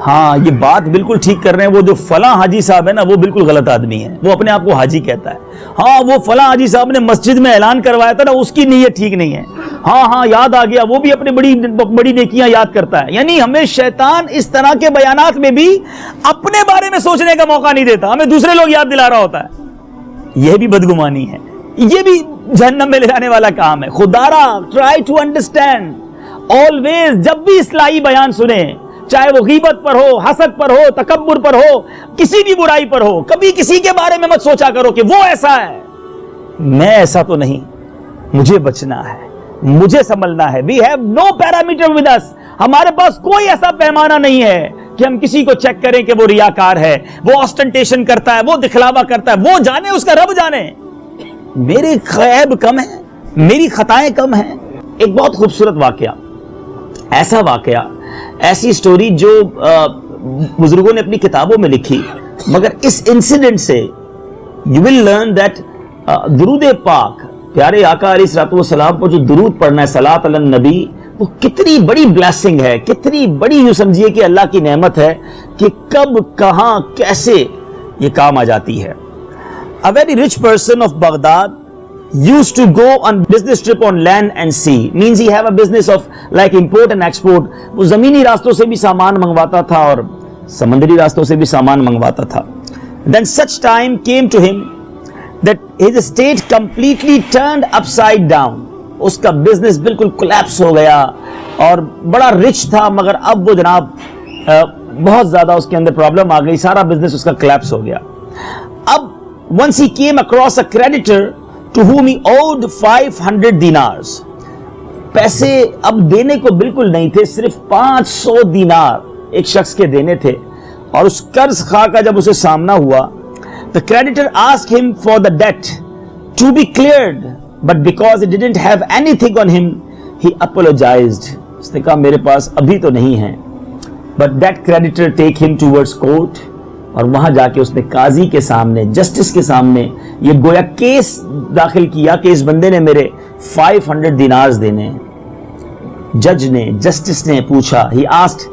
ہاں یہ بات بالکل ٹھیک کر رہے ہیں, وہ جو فلاں حاجی صاحب ہے نا وہ بالکل غلط آدمی ہے, وہ اپنے آپ کو حاجی کہتا ہے. ہاں وہ فلاں حاجی صاحب نے مسجد میں اعلان کروایا تھا نا, اس کی نیت ٹھیک نہیں ہے. ہاں یاد آ گیا, وہ بھی اپنی بڑی نیکیاں یاد کرتا ہے. یعنی ہمیں شیطان اس طرح کے بیانات میں بھی اپنے بارے میں سوچنے کا موقع نہیں دیتا, ہمیں دوسرے لوگ یاد دلا رہا ہوتا ہے. یہ بھی بدگمانی ہے, یہ بھی جہنم میں لے جانے والا کام ہے. خدارا ٹرائی ٹو انڈرسٹینڈ آلویز, جب بھی اصلاحی بیان سنیں, چاہے وہ غیبت پر ہو, حسد پر ہو, تکبر پر ہو, کسی بھی برائی پر ہو, کبھی کسی کے بارے میں مت سوچا کرو کہ وہ ایسا ہے, میں ایسا تو نہیں, مجھے بچنا ہے, مجھے سنبھلنا ہے. We have no parameter with us, ہمارے پاس کوئی ایسا پیمانہ نہیں ہے کہ ہم کسی کو چیک کریں کہ وہ ریاکار ہے, وہ آسٹنٹیشن کرتا ہے, وہ دکھلاوا کرتا ہے. وہ جانے, اس کا رب جانے. میرے خیب کم ہے, میری خطائیں کم ہیں. ایک بہت خوبصورت واقعہ, ایسا واقعہ, ایسی سٹوری جو بزرگوں نے اپنی کتابوں میں لکھی, مگر اس انسیڈنٹ سے یو ول لرن دیٹ درود پاک, پیارے آقا علیہ الصلوۃ والسلام پر جو درود پڑھنا ہے, صلاۃ علی النبی, وہ کتنی بڑی بلیسنگ ہے, کتنی بڑی, یوں سمجھیے کہ اللہ کی نعمت ہے کہ کب کہاں کیسے یہ کام آ جاتی ہے. A very rich person of Baghdad used to go on business trip on land and sea, means he have a business of like import and export. وہ زمینی راستوں سے بھی سامان منگواتا تھا اور سمندری راستوں سے بھی سامان منگواتا تھا. Then such time came to him that his estate completely turned upside down. اس کا بزنس بالکل کولیپس ہو گیا, اور بڑا رچ تھا مگر اب وہ جناب بہت زیادہ اس کے اندر پرابلم آ گئی, سارا بزنس اس کا کولیپس ہو گیا. اب once he came across a creditor to whom he owed 500 dinars. پیسے اب دینے کو بالکل نہیں تھے, صرف 500 دینار ایک شخص کے دینے تھے. اور اس قرض خواہ کا جب اسے سامنا ہوا, the creditor asked him for the debt to be cleared, but because he didn't have anything on him, he apologized. اس نے کہا میرے پاس ابھی تو نہیں ہے. But that creditor take him towards court, اور وہاں جا کے اس نے قاضی کے سامنے, جسٹس کے سامنے یہ گویا کیس داخل کیا کہ اس بندے نے میرے 500 دینارز دینے. جج نے, جسٹس نے پوچھا, he asked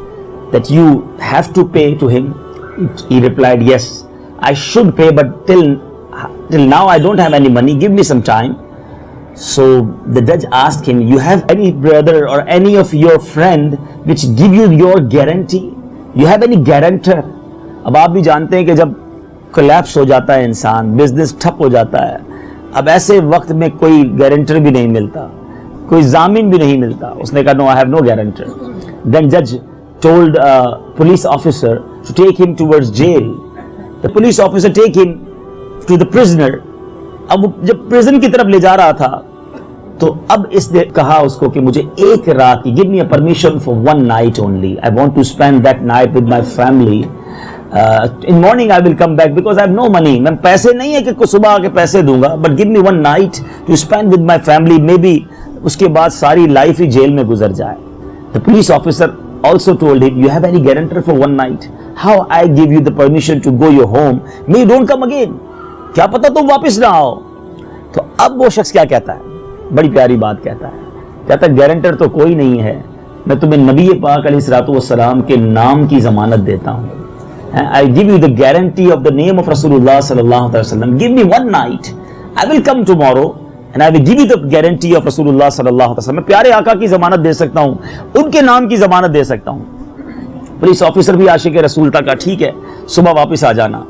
that you have to pay to him. He replied, yes, I should pay, but till now I don't have any money, give me some time. So the judge asked him, you have any brother or any of your friend which give you your guarantee? You have any guarantor? اب آپ بھی جانتے ہیں کہ جب collapse ہو جاتا ہے انسان, بزنس ٹھپ ہو جاتا ہے, اب ایسے وقت میں کوئی گارنٹر بھی نہیں ملتا, کوئی ضامن بھی نہیں ملتا. اس نے کہا no, I have no guarantor. Then judge told police officer to take him towards jail. The police officer take him to the prisoner. اب جب پریزن کی طرف لے جا رہا تھا تو اب اس نے کہا اس کو کہ مجھے ایک رات کی, give me a permission for one night only. I want to spend that night with my family. In morning I will come back because I have no money. میں پیسے نہیں ہے کہ صبح آ کے پیسے دوں گا, but give me one night to spend with my family. Maybe اس کے بعد ساری لائف ہی جیل میں گزر جائے. The police officer also told him, you have any guarantor for one night? How I give you the permission to go your home? May you don't come again. کیا پتا تم واپس نہ آؤ. تو اب وہ شخص کیا کہتا ہے, بڑی پیاری بات کہتا ہے, کہتا ہے گارنٹر تو کوئی نہیں ہے, میں تمہیں نبی پاک علیہ الصلوۃ والسلام کے نام کی ضمانت دیتا ہوں. I give you the guarantee of the name of Rasulullah sallallahu alaihi wasallam. Give me one night. I will come tomorrow and I will give you the guarantee of Rasulullah sallallahu alaihi wasallam. میں پیارے آقا کی ضمانت دے سکتا ہوں, ان کے نام کی ضمانت دے سکتا ہوں. پولیس آفیسر بھی عاشق رسول تھا, کہا ٹھیک ہے صبح واپس آ جانا.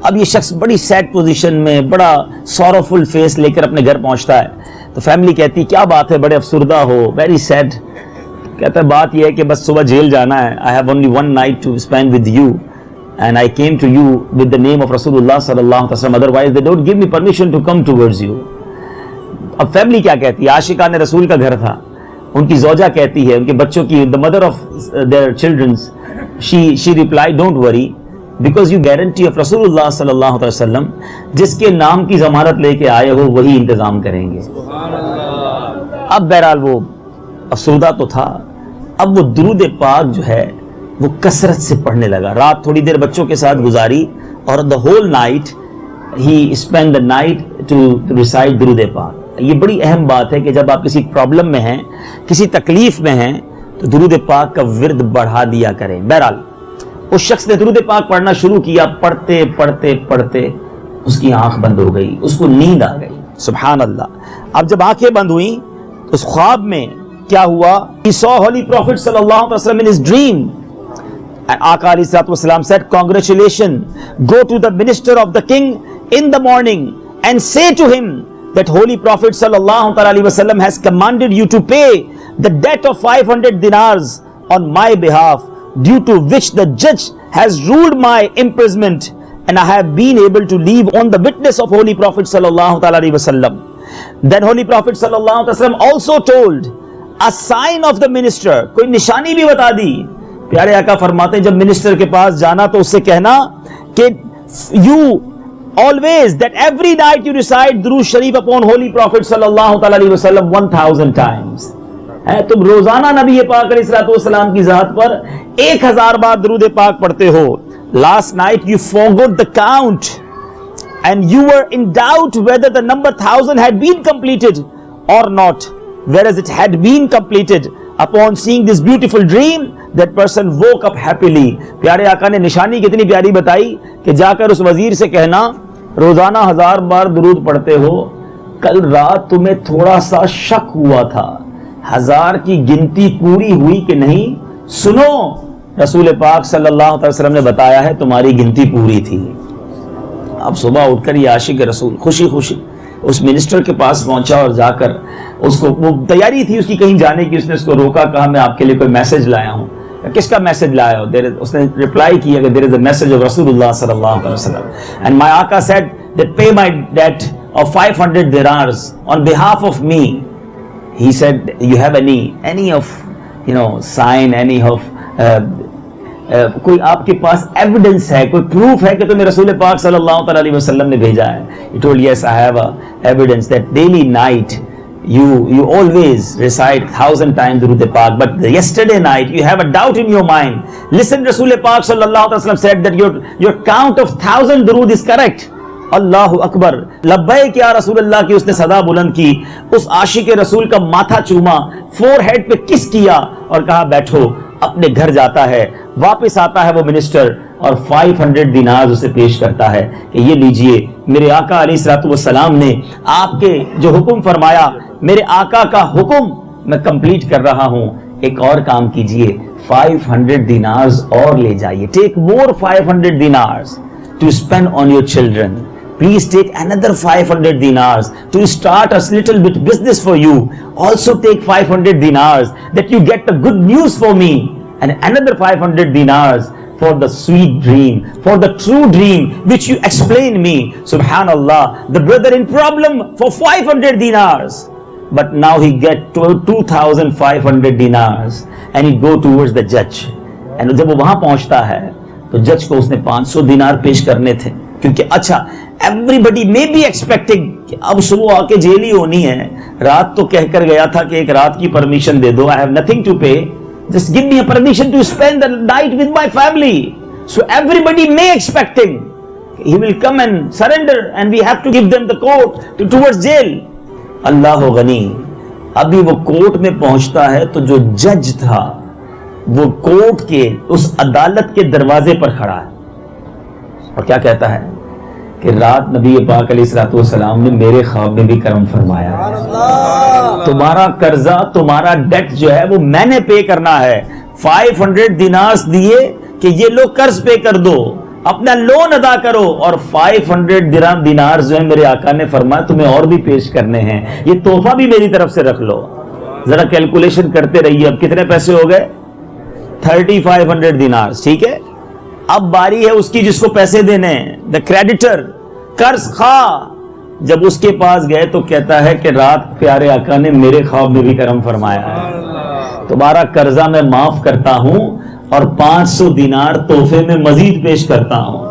اب یہ شخص بڑی سیڈ پوزیشن میں, بڑا سورفل فیس لے کر اپنے گھر پہنچتا ہے. تو فیملی کہتی کیا بات ہے, بڑے افسردہ ہو, ویری سیڈ. کہتا ہے بات یہ ہے کہ بس صبح جیل جانا ہے. I have only one night to spend with you and I came to you with the name of Rasulullah sallallahu alaihi wasallam, otherwise they don't give me permission to come towards you. اب family کیا کہتی ہے, عاشقان رسول کا گھر تھا, ان کی زوجہ کہتی ہے, ان کے بچوں کی, the mother of their children, she replied, don't worry because you guarantee of Rasulullah sallallahu alaihi wasallam, جس کے نام کی ضمانت لے کے آئے ہو وہی انتظام کریں گے. اب بہرحال وہ افسردہ تو تھا, اب وہ درود پاک جو ہے وہ کثرت سے پڑھنے لگا. رات تھوڑی دیر بچوں کے ساتھ گزاری اور the whole night he spent the night to recite درود پاک. یہ بڑی اہم بات ہے کہ جب آپ کسی پرابلم میں ہیں, کسی تکلیف میں ہیں, تو درود پاک کا ورد بڑھا دیا کریں. بہرحال اس شخص نے درود پاک پڑھنا شروع کیا, پڑھتے پڑھتے پڑھتے اس کی آنکھ بند ہو گئی, اس کو نیند آ گئی. سبحان اللہ. اب جب آنکھیں بند ہوئیں تو اس خواب میں کیا ہوا, he saw Holy Prophet sallallahu alaihi wasallam in his dream. And Aqa alayhi salatu wasalam said, congratulations, go to the minister of the king in the morning and say to him that Holy Prophet sallallahu alaihi wasallam has commanded you to pay the debt of 500 dinars on my behalf, due to which the judge has ruled my imprisonment, and I have been able to leave on the witness of Holy Prophet sallallahu alaihi wasallam. Then Holy Prophet sallallahu alaihi wasallam also told a sign of the minister, کوئی نشانی بھی بتا دی. پیارے آقا فرماتے ہیں جب minister کے پاس جانا تو اس سے کہنا کہ you always, that every night you recite درود شریف upon Holy Prophet sallallahu alaihi wasallam 1000 times. تم روزانہ نبی پاک علیہ الصلوۃ والسلام کی ذات پر 1000 بار درود پاک پڑھتے ہو. Last night you forgot the count and you were in doubt whether the number 1000 had been completed or not, whereas it had been completed. Upon seeing this beautiful dream, that person woke up happily. پیارے آقا نے نشانی کتنی پیاری بتائی کہ جا کر اس وزیر سے کہنا روزانہ 1000 بار درود پڑھتے ہو, کل رات تمہیں تھوڑا سا شک ہوا تھا, 1000 کی گنتی پوری ہوئی کہ نہیں, سنو رسول پاک صلی اللہ علیہ وسلم نے بتایا ہے تمہاری گنتی پوری تھی. اب صبح اٹھ کر یہ عاشق رسول خوشی خوشی اس منسٹر کے پاس پہنچا اور جا کر اس کو, وہ تیاری تھی اس کی کہیں جانے کی, اس نے اس کو روکا, کہا میں آپ کے لیے کوئی میسج لایا ہوں. کس کا میسج لایا ہو؟ اس نے ریپلائی کیا کہ there is a message of رسول اللہ صلی اللہ علیہ وسلم, and my Aqa said that pay my debt of 500 dinars on behalf of me. He said you have any of sign, any of کوئی آپ کے پاس ایویڈنس ہے, کوئی پروف ہے کہ تمہیں رسول پاک صلی اللہ علیہ وسلم نے بھیجا ہے؟ He told yes, I have a evidence that daily night you always recite 1000 times درود پاک, but yesterday night you have a doubt in your mind. Listen, رسول پاک صلی اللہ علیہ وسلم said that your count of 1000 درود is correct. اللہ اکبر, لبیک یا رسول اللہ کی اس نے صدا بلند کی, اس عاشق رسول کا ماتھا چوما, فور ہیڈ پہ کس کیا اور کہا بیٹھو. اپنے گھر جاتا ہے, واپس آتا ہے وہ منسٹر اور 500 دینار اسے پیش کرتا ہے کہ یہ لیجئے, میرے آقا علیہ الصلوۃ والسلام نے آپ کے جو حکم فرمایا, میرے آقا کا حکم میں کمپلیٹ کر رہا ہوں, ایک اور کام کیجئے, 500 دینارز اور لے جائیے. Take more 500 dinars to spend on your children. Please take another 500 dinars to start a little bit business for you. Also take 500 dinars that you get the good news for me, and another 500 dinars for the sweet dream, for the true dream which you explain me. Subhanallah, the brother in problem for 500 dinars, but now he get 2500 dinars and he go towards the judge. And جب وہ وہاں پہنچتا ہے تو جج کو اس نے 500 دینار پیش کرنے تھے, کیونکہ اچھا everybody may be expecting کہ اب صبح آ کے جیل ہی ہونی ہے, رات تو کہہ کر گیا تھا کہ ایک رات کی پرمیشن دے دو, I have nothing to pay, just give me a permission to spend the night with my family. So everybody may expecting he will come and surrender and we have to give them the court towards jail. اللہ غنی, ابھی وہ court میں پہنچتا ہے تو جو جج تھا وہ کورٹ کے اس عدالت کے دروازے پر کھڑا ہے اور کیا کہتا ہے کہ رات نبی پاک علیہ الصلوۃ والسلام نے میرے خواب میں بھی کرم فرمایا, تمہارا قرضہ, تمہارا ڈیٹ جو ہے وہ میں نے پے کرنا ہے. 500 دینارز دیے کہ یہ لو قرض پے کر دو, اپنا لون ادا کرو، اور 500 درہم دینار جو ہے میرے آقا نے فرمایا تمہیں اور بھی پیش کرنے ہیں، یہ تحفہ بھی میری طرف سے رکھ لو۔ ذرا کیلکولیشن کرتے رہیے، اب کتنے پیسے ہو گئے؟ 3500 دینار، ٹھیک ہے۔ اب باری ہے اس کی جس کو پیسے دینے ہیں، دا کریڈیٹر، قرض خواہ۔ جب اس کے پاس گئے تو کہتا ہے کہ رات پیارے آقا نے میرے خواب میں بھی کرم فرمایا ہے، تمہارا قرضہ میں معاف کرتا ہوں اور 500 دینار تحفے میں مزید پیش کرتا ہوں۔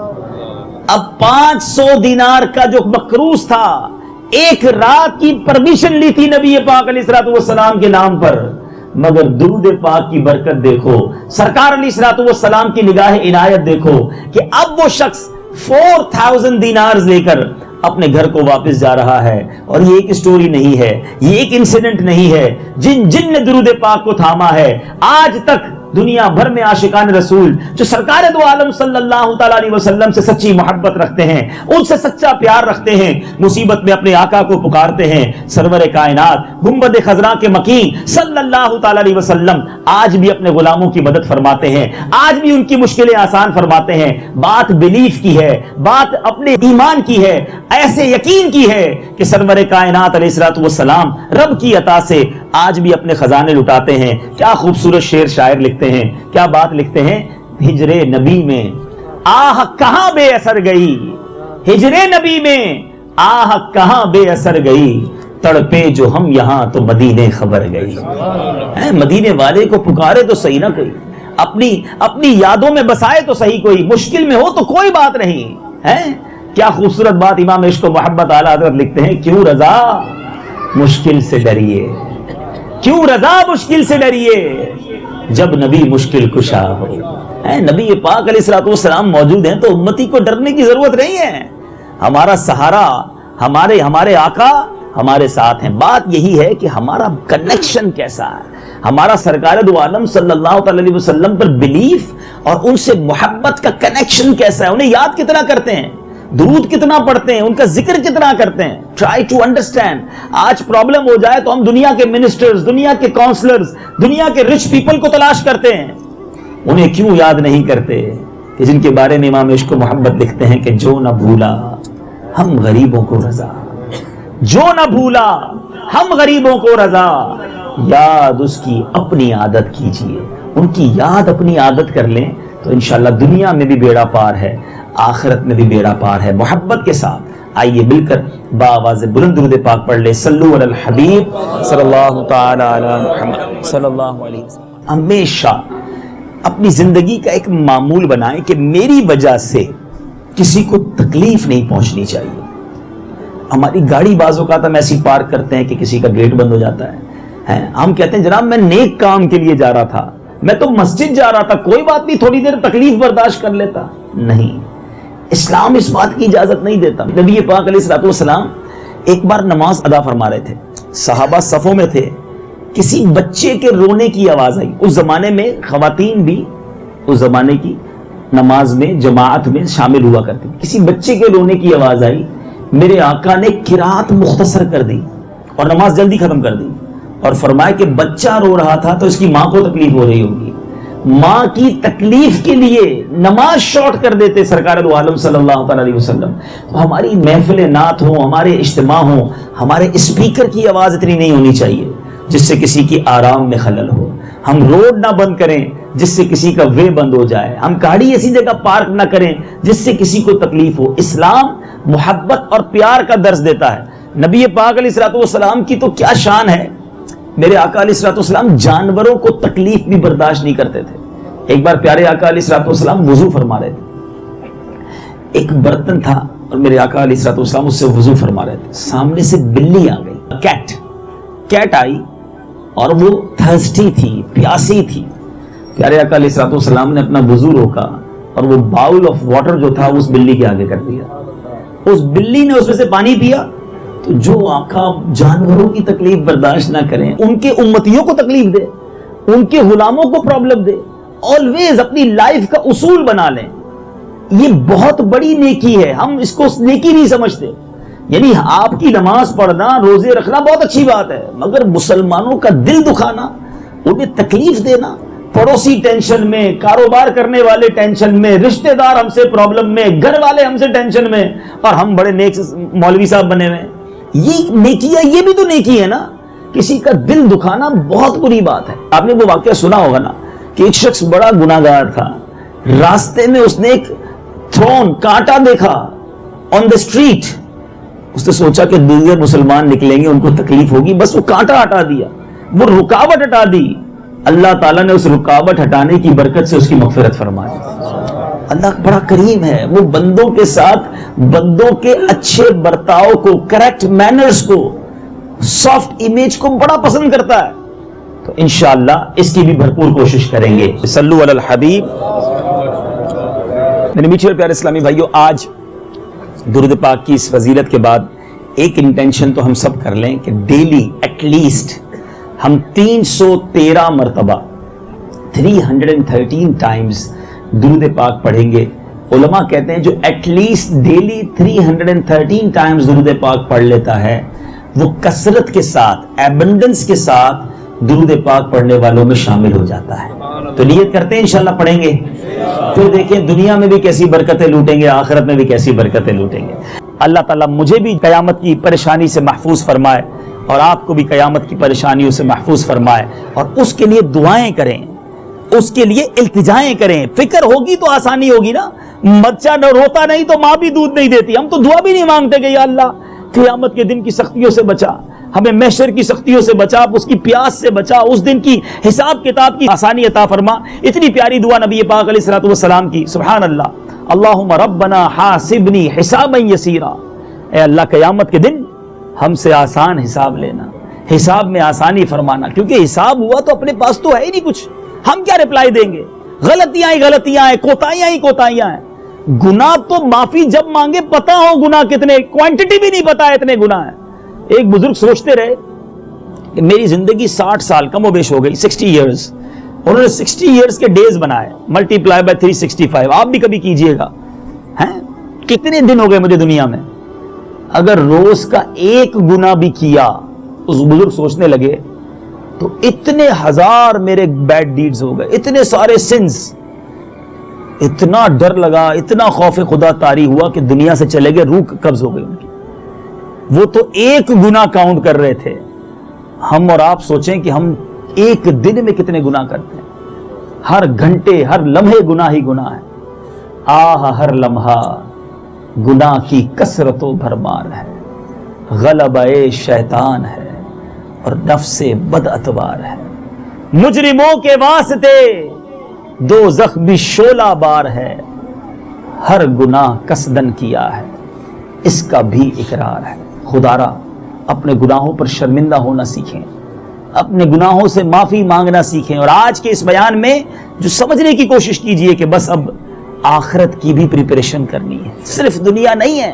اب 500 دینار کا جو مقروض تھا، ایک رات کی پرمیشن لی تھی نبی پاک علیہ الصلوۃ والسلام کے نام پر، مگر درود پاک کی برکت دیکھو، سرکار علیہ الصلوۃ والسلام کی نگاہ عنایت دیکھو کہ اب وہ شخص 4000 دینار لے کر اپنے گھر کو واپس جا رہا ہے۔ اور یہ ایک سٹوری نہیں ہے، یہ ایک انسیڈنٹ نہیں ہے، جن نے درود پاک کو تھاما ہے آج تک دنیا بھر میں عاشقان رسول جو سرکار دو عالم صلی اللہ تعالی علیہ وسلم سے سچی محبت رکھتے ہیں، ان سے سچا پیار رکھتے ہیں، مصیبت میں اپنے آقا کو پکارتے ہیں، سرور کائنات گنبد خضراء کے مکین صلی اللہ تعالی علیہ وسلم آج بھی اپنے غلاموں کی مدد فرماتے ہیں، آج بھی ان کی مشکلیں آسان فرماتے ہیں۔ بات بلیف کی ہے، بات اپنے ایمان کی ہے، ایسے یقین کی ہے کہ سرور کائنات علیہ الصلوۃ والسلام رب کی عطا سے آج بھی اپنے خزانے لٹاتے ہیں۔ کیا خوبصورت شعر شاعر لکھتے ہیں، کیا بات لکھتے ہیں، ہجر نبی میں آہ کہاں بے اثر گئی، ہجر نبی میں آہ کہاں بے اثر گئی، تڑپے جو ہم یہاں تو مدینے خبر گئی۔ مدینے والے کو پکارے تو صحیح نہ کوئی، اپنی یادوں میں بسائے تو صحیح کوئی، مشکل میں ہو تو کوئی بات نہیں ہے۔ کیا خوبصورت بات امام عشق و محبت اعلیٰ حضرت لکھتے ہیں، کیوں رضا مشکل سے ڈریے، کیوں رضا مشکل سے ڈریے، جب نبی مشکل کشا ہو۔ نبی پاک علیہ الصلوۃ والسلام موجود ہیں تو امتی کو ڈرنے کی ضرورت نہیں ہے، ہمارا سہارا ہمارے آقا ہمارے ساتھ ہیں۔ بات یہی ہے کہ ہمارا کنیکشن کیسا ہے، ہمارا سرکار دو عالم صلی اللہ تعالی علیہ وسلم پر بلیف اور ان سے محبت کا کنیکشن کیسا ہے، انہیں یاد کتنا کرتے ہیں، درود کتنا پڑھتے ہیں، ان کا ذکر کتنا کرتے ہیں۔ Try to understand. آج پرابلم ہو جائے تو ہم دنیا کے منسٹرز، دنیا کے کاؤنسلرز، دنیا کے رچ پیپل کو تلاش کرتے ہیں، انہیں کیوں یاد نہیں کرتے کہ جن کے بارے میں امام عشق و محبت لکھتے ہیں کہ جو نہ بھولا ہم غریبوں کو رضا، جو نہ بھولا ہم غریبوں کو رضا، یاد اس کی اپنی عادت کیجئے۔ ان کی یاد اپنی عادت کر لیں تو انشاءاللہ دنیا میں بھی بیڑا پار ہے، آخرت میں بھی بیڑا پار ہے۔ محبت کے ساتھ آئیے مل کر بآواز بلند درود پاک پڑھ لیں، صلو علی الحبیب صلی اللہ تعالی علی محمد صلی اللہ علیہ وسلم۔ ہمیشہ اپنی زندگی کا ایک معمول بنائیں کہ میری وجہ سے کسی کو تکلیف نہیں پہنچنی چاہیے۔ ہماری گاڑی بعض اوقات ہم ایسی پارک کرتے ہیں کہ کسی کا گیٹ بند ہو جاتا ہے، ہم کہتے ہیں جناب میں نیک کام کے لیے جا رہا تھا، میں تو مسجد جا رہا تھا، کوئی بات نہیں تھوڑی دیر تکلیف برداشت کر لیتا۔ نہیں، اسلام اس بات کی اجازت نہیں دیتا۔ نبی پاک علیہ الصلوۃ والسلام ایک بار نماز ادا فرما رہے تھے، صحابہ صفوں میں تھے، کسی بچے کے رونے کی آواز آئی۔ اس زمانے میں خواتین بھی اس زمانے کی نماز میں جماعت میں شامل ہوا کرتی، کسی بچے کے رونے کی آواز آئی، میرے آقا نے قرات مختصر کر دی اور نماز جلدی ختم کر دی اور فرمایا کہ بچہ رو رہا تھا تو اس کی ماں کو تکلیف ہو رہی ہوگی، ماں کی تکلیف کے لیے نماز شارٹ کر دیتے سرکار دو عالم صلی اللہ تعالی علیہ وسلم۔ تو ہماری محفل نعت ہوں، ہمارے اجتماع ہوں، ہمارے اسپیکر کی آواز اتنی نہیں ہونی چاہیے جس سے کسی کی آرام میں خلل ہو، ہم روڈ نہ بند کریں جس سے کسی کا وے بند ہو جائے، ہم گاڑی ایسی جگہ پارک نہ کریں جس سے کسی کو تکلیف ہو۔ اسلام محبت اور پیار کا درس دیتا ہے۔ نبی پاک علیہ الصلوۃ والسلام کی تو کیا شان ہے، میرے آقا علیہ الصلوۃ والسلام جانوروں کو تکلیف بھی برداشت نہیں کرتے تھے۔ ایک بار پیارے آقا علیہ الصلوۃ والسلام وضو فرما رہے تھے، ایک برتن تھا اور میرے آقا علیہ الصلوۃ والسلام اس سے وضو فرما رہے تھے، سامنے سے بلی آ گئی، کیٹ آئی اور وہ تھرسٹی تھی، پیاسی تھی۔ پیارے آقا علیہ الصلوۃ والسلام نے اپنا وضو روکا اور وہ باؤل آف واٹر جو تھا اس بلی کے آگے کر دیا، اس بلی نے اس میں سے پانی پیا۔ تو جو آقا جانوروں کی تکلیف برداشت نہ کریں، ان کے امتیوں کو تکلیف دے، ان کے غلاموں کو پرابلم دے، آلویز اپنی لائف کا اصول بنا لیں، یہ بہت بڑی نیکی ہے، ہم اس کو نیکی نہیں سمجھتے۔ یعنی آپ کی نماز پڑھنا، روزے رکھنا بہت اچھی بات ہے، مگر مسلمانوں کا دل دکھانا، انہیں تکلیف دینا، پڑوسی ٹینشن میں، کاروبار کرنے والے ٹینشن میں، رشتہ دار ہم سے پرابلم میں، گھر والے ہم سے ٹینشن میں، اور ہم بڑے نیک مولوی صاحب بنے ہوئے. یہ نیکیاں، یہ بھی تو نیکی ہے نا. کسی کا دل دکھانا بہت بری بات ہے. آپ نے وہ واقعہ سنا ہوگا نا کہ ایک شخص بڑا گناہگار تھا، راستے میں اس نے ایک تھرون، کانٹا دیکھا آن دا اسٹریٹ. اس نے سوچا کہ دیگر مسلمان نکلیں گے، ان کو تکلیف ہوگی، بس وہ کانٹا ہٹا دیا، وہ رکاوٹ ہٹا دی. اللہ تعالیٰ نے اس رکاوٹ ہٹانے کی برکت سے اس کی مغفرت فرما دی. اللہ بڑا کریم ہے، وہ بندوں کے ساتھ بندوں کے اچھے برتاؤ کو، کریکٹ مینرز کو، سافٹ امیج کو بڑا پسند کرتا ہے. تو انشاءاللہ اس کی بھی بھرپور کوشش کریں گے. صلو علی الحبیب. میرے میٹھے اور پیارے اسلامی بھائیو، آج درود پاک کی اس فضیلت کے بعد ایک انٹینشن تو ہم سب کر لیں کہ ڈیلی ایٹ لیسٹ ہم 313 مرتبہ 313 ٹائمز درود پاک پڑھیں گے. علماء کہتے ہیں جو ایٹ لیسٹ ڈیلی 313 ٹائمز درود پاک پڑھ لیتا ہے وہ کثرت کے ساتھ، ایبنڈنس کے ساتھ درود پاک پڑھنے والوں میں شامل ہو جاتا ہے. تو نیت کرتے ہیں انشاءاللہ پڑھیں گے. پھر دیکھیں دنیا میں بھی کیسی برکتیں لوٹیں گے، آخرت میں بھی کیسی برکتیں لوٹیں گے. اللہ تعالیٰ مجھے بھی قیامت کی پریشانی سے محفوظ فرمائے اور آپ کو بھی قیامت کی پریشانیوں سے محفوظ فرمائے، اور اس کے لیے دعائیں کریں، اس کے لیے التجائیں کریں. فکر ہوگی تو آسانی ہوگی نا. بچہ نہ روتا نہیں تو ماں بھی دودھ نہیں دیتی. ہم تو دعا بھی نہیں مانگتے کہ یا اللہ قیامت کے دن کی سختیوں سے بچا، ہمیں محشر کی سختیوں سے بچا، اس کی پیاس سے بچا، اس دن کی حساب کتاب کی آسانی عطا فرما. اتنی پیاری دعا نبی پاک علیہ الصلوۃ والسلام کی. سبحان اللہ. اللہم ربنا حاسبنی حسابا یسیرا. اے اللہ قیامت کے دن ہم سے آسان حساب لینا، حساب میں آسانی فرمانا، کیونکہ حساب ہوا تو اپنے پاس تو ہے ہی نہیں کچھ. ہم کیا رپلائی دیں گے؟ غلطیاں ہی غلطیاں ہیں، کوتاہیاں ہی کوتاہیاں ہیں. گناہ تو معافی جب مانگے پتا ہو گناہ کتنے، کوانٹٹی بھی نہیں پتا اتنے گناہ ہیں. ایک بزرگ سوچتے رہے کہ میری زندگی 60 سال کم و بیش ہو گئی، 60 ایئرز. انہوں نے 60 ایئرز کے ڈیز بنائے، ملٹیپلائی بائی 365. آپ بھی کبھی کیجئے گا. کتنے دن ہو گئے مجھے دنیا میں؟ اگر روز کا ایک گناہ بھی کیا، اس بزرگ سوچنے لگے تو اتنے ہزار میرے بیڈ ڈیڈز ہو گئے، اتنے سارے سنز. اتنا ڈر لگا، اتنا خوف خدا طاری ہوا کہ دنیا سے چلے گئے، روح قبض ہو گئی ان کی. وہ تو ایک گناہ کاؤنٹ کر رہے تھے. ہم اور آپ سوچیں کہ ہم ایک دن میں کتنے گناہ کرتے ہیں. ہر گھنٹے، ہر لمحے گناہ ہی گناہ ہے. ہر لمحہ گناہ کی کثرت و بھرمار ہے. غلبہ شیطان ہے اور نفس بد اتوار ہے. مجرموں کے واسطے دوزخ بھی شعلہ بار ہے. ہر گناہ قصدن کیا ہے، اس کا بھی اقرار ہے. خدارا اپنے گناہوں پر شرمندہ ہونا سیکھیں، اپنے گناہوں سے معافی مانگنا سیکھیں. اور آج کے اس بیان میں جو سمجھنے کی کوشش کیجئے کہ بس اب آخرت کی بھی پریپریشن کرنی ہے، صرف دنیا نہیں ہے.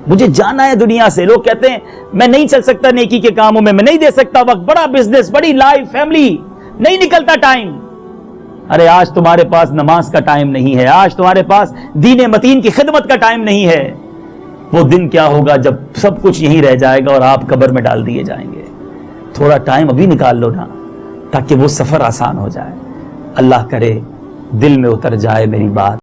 مجھے جانا ہے دنیا سے. لوگ کہتے ہیں میں نہیں چل سکتا نیکی کے کاموں میں نہیں دے سکتا وقت، بڑا بزنس، بڑی لائف، فیملی، نہیں نکلتا ٹائم. ارے آج تمہارے پاس نماز کا ٹائم نہیں ہے، آج تمہارے پاس دین متین کی خدمت کا ٹائم نہیں ہے. وہ دن کیا ہوگا جب سب کچھ یہیں رہ جائے گا اور آپ قبر میں ڈال دیے جائیں گے. تھوڑا ٹائم ابھی نکال لو نا تاکہ وہ سفر آسان ہو جائے. اللہ کرے دل میں اتر جائے میری بات.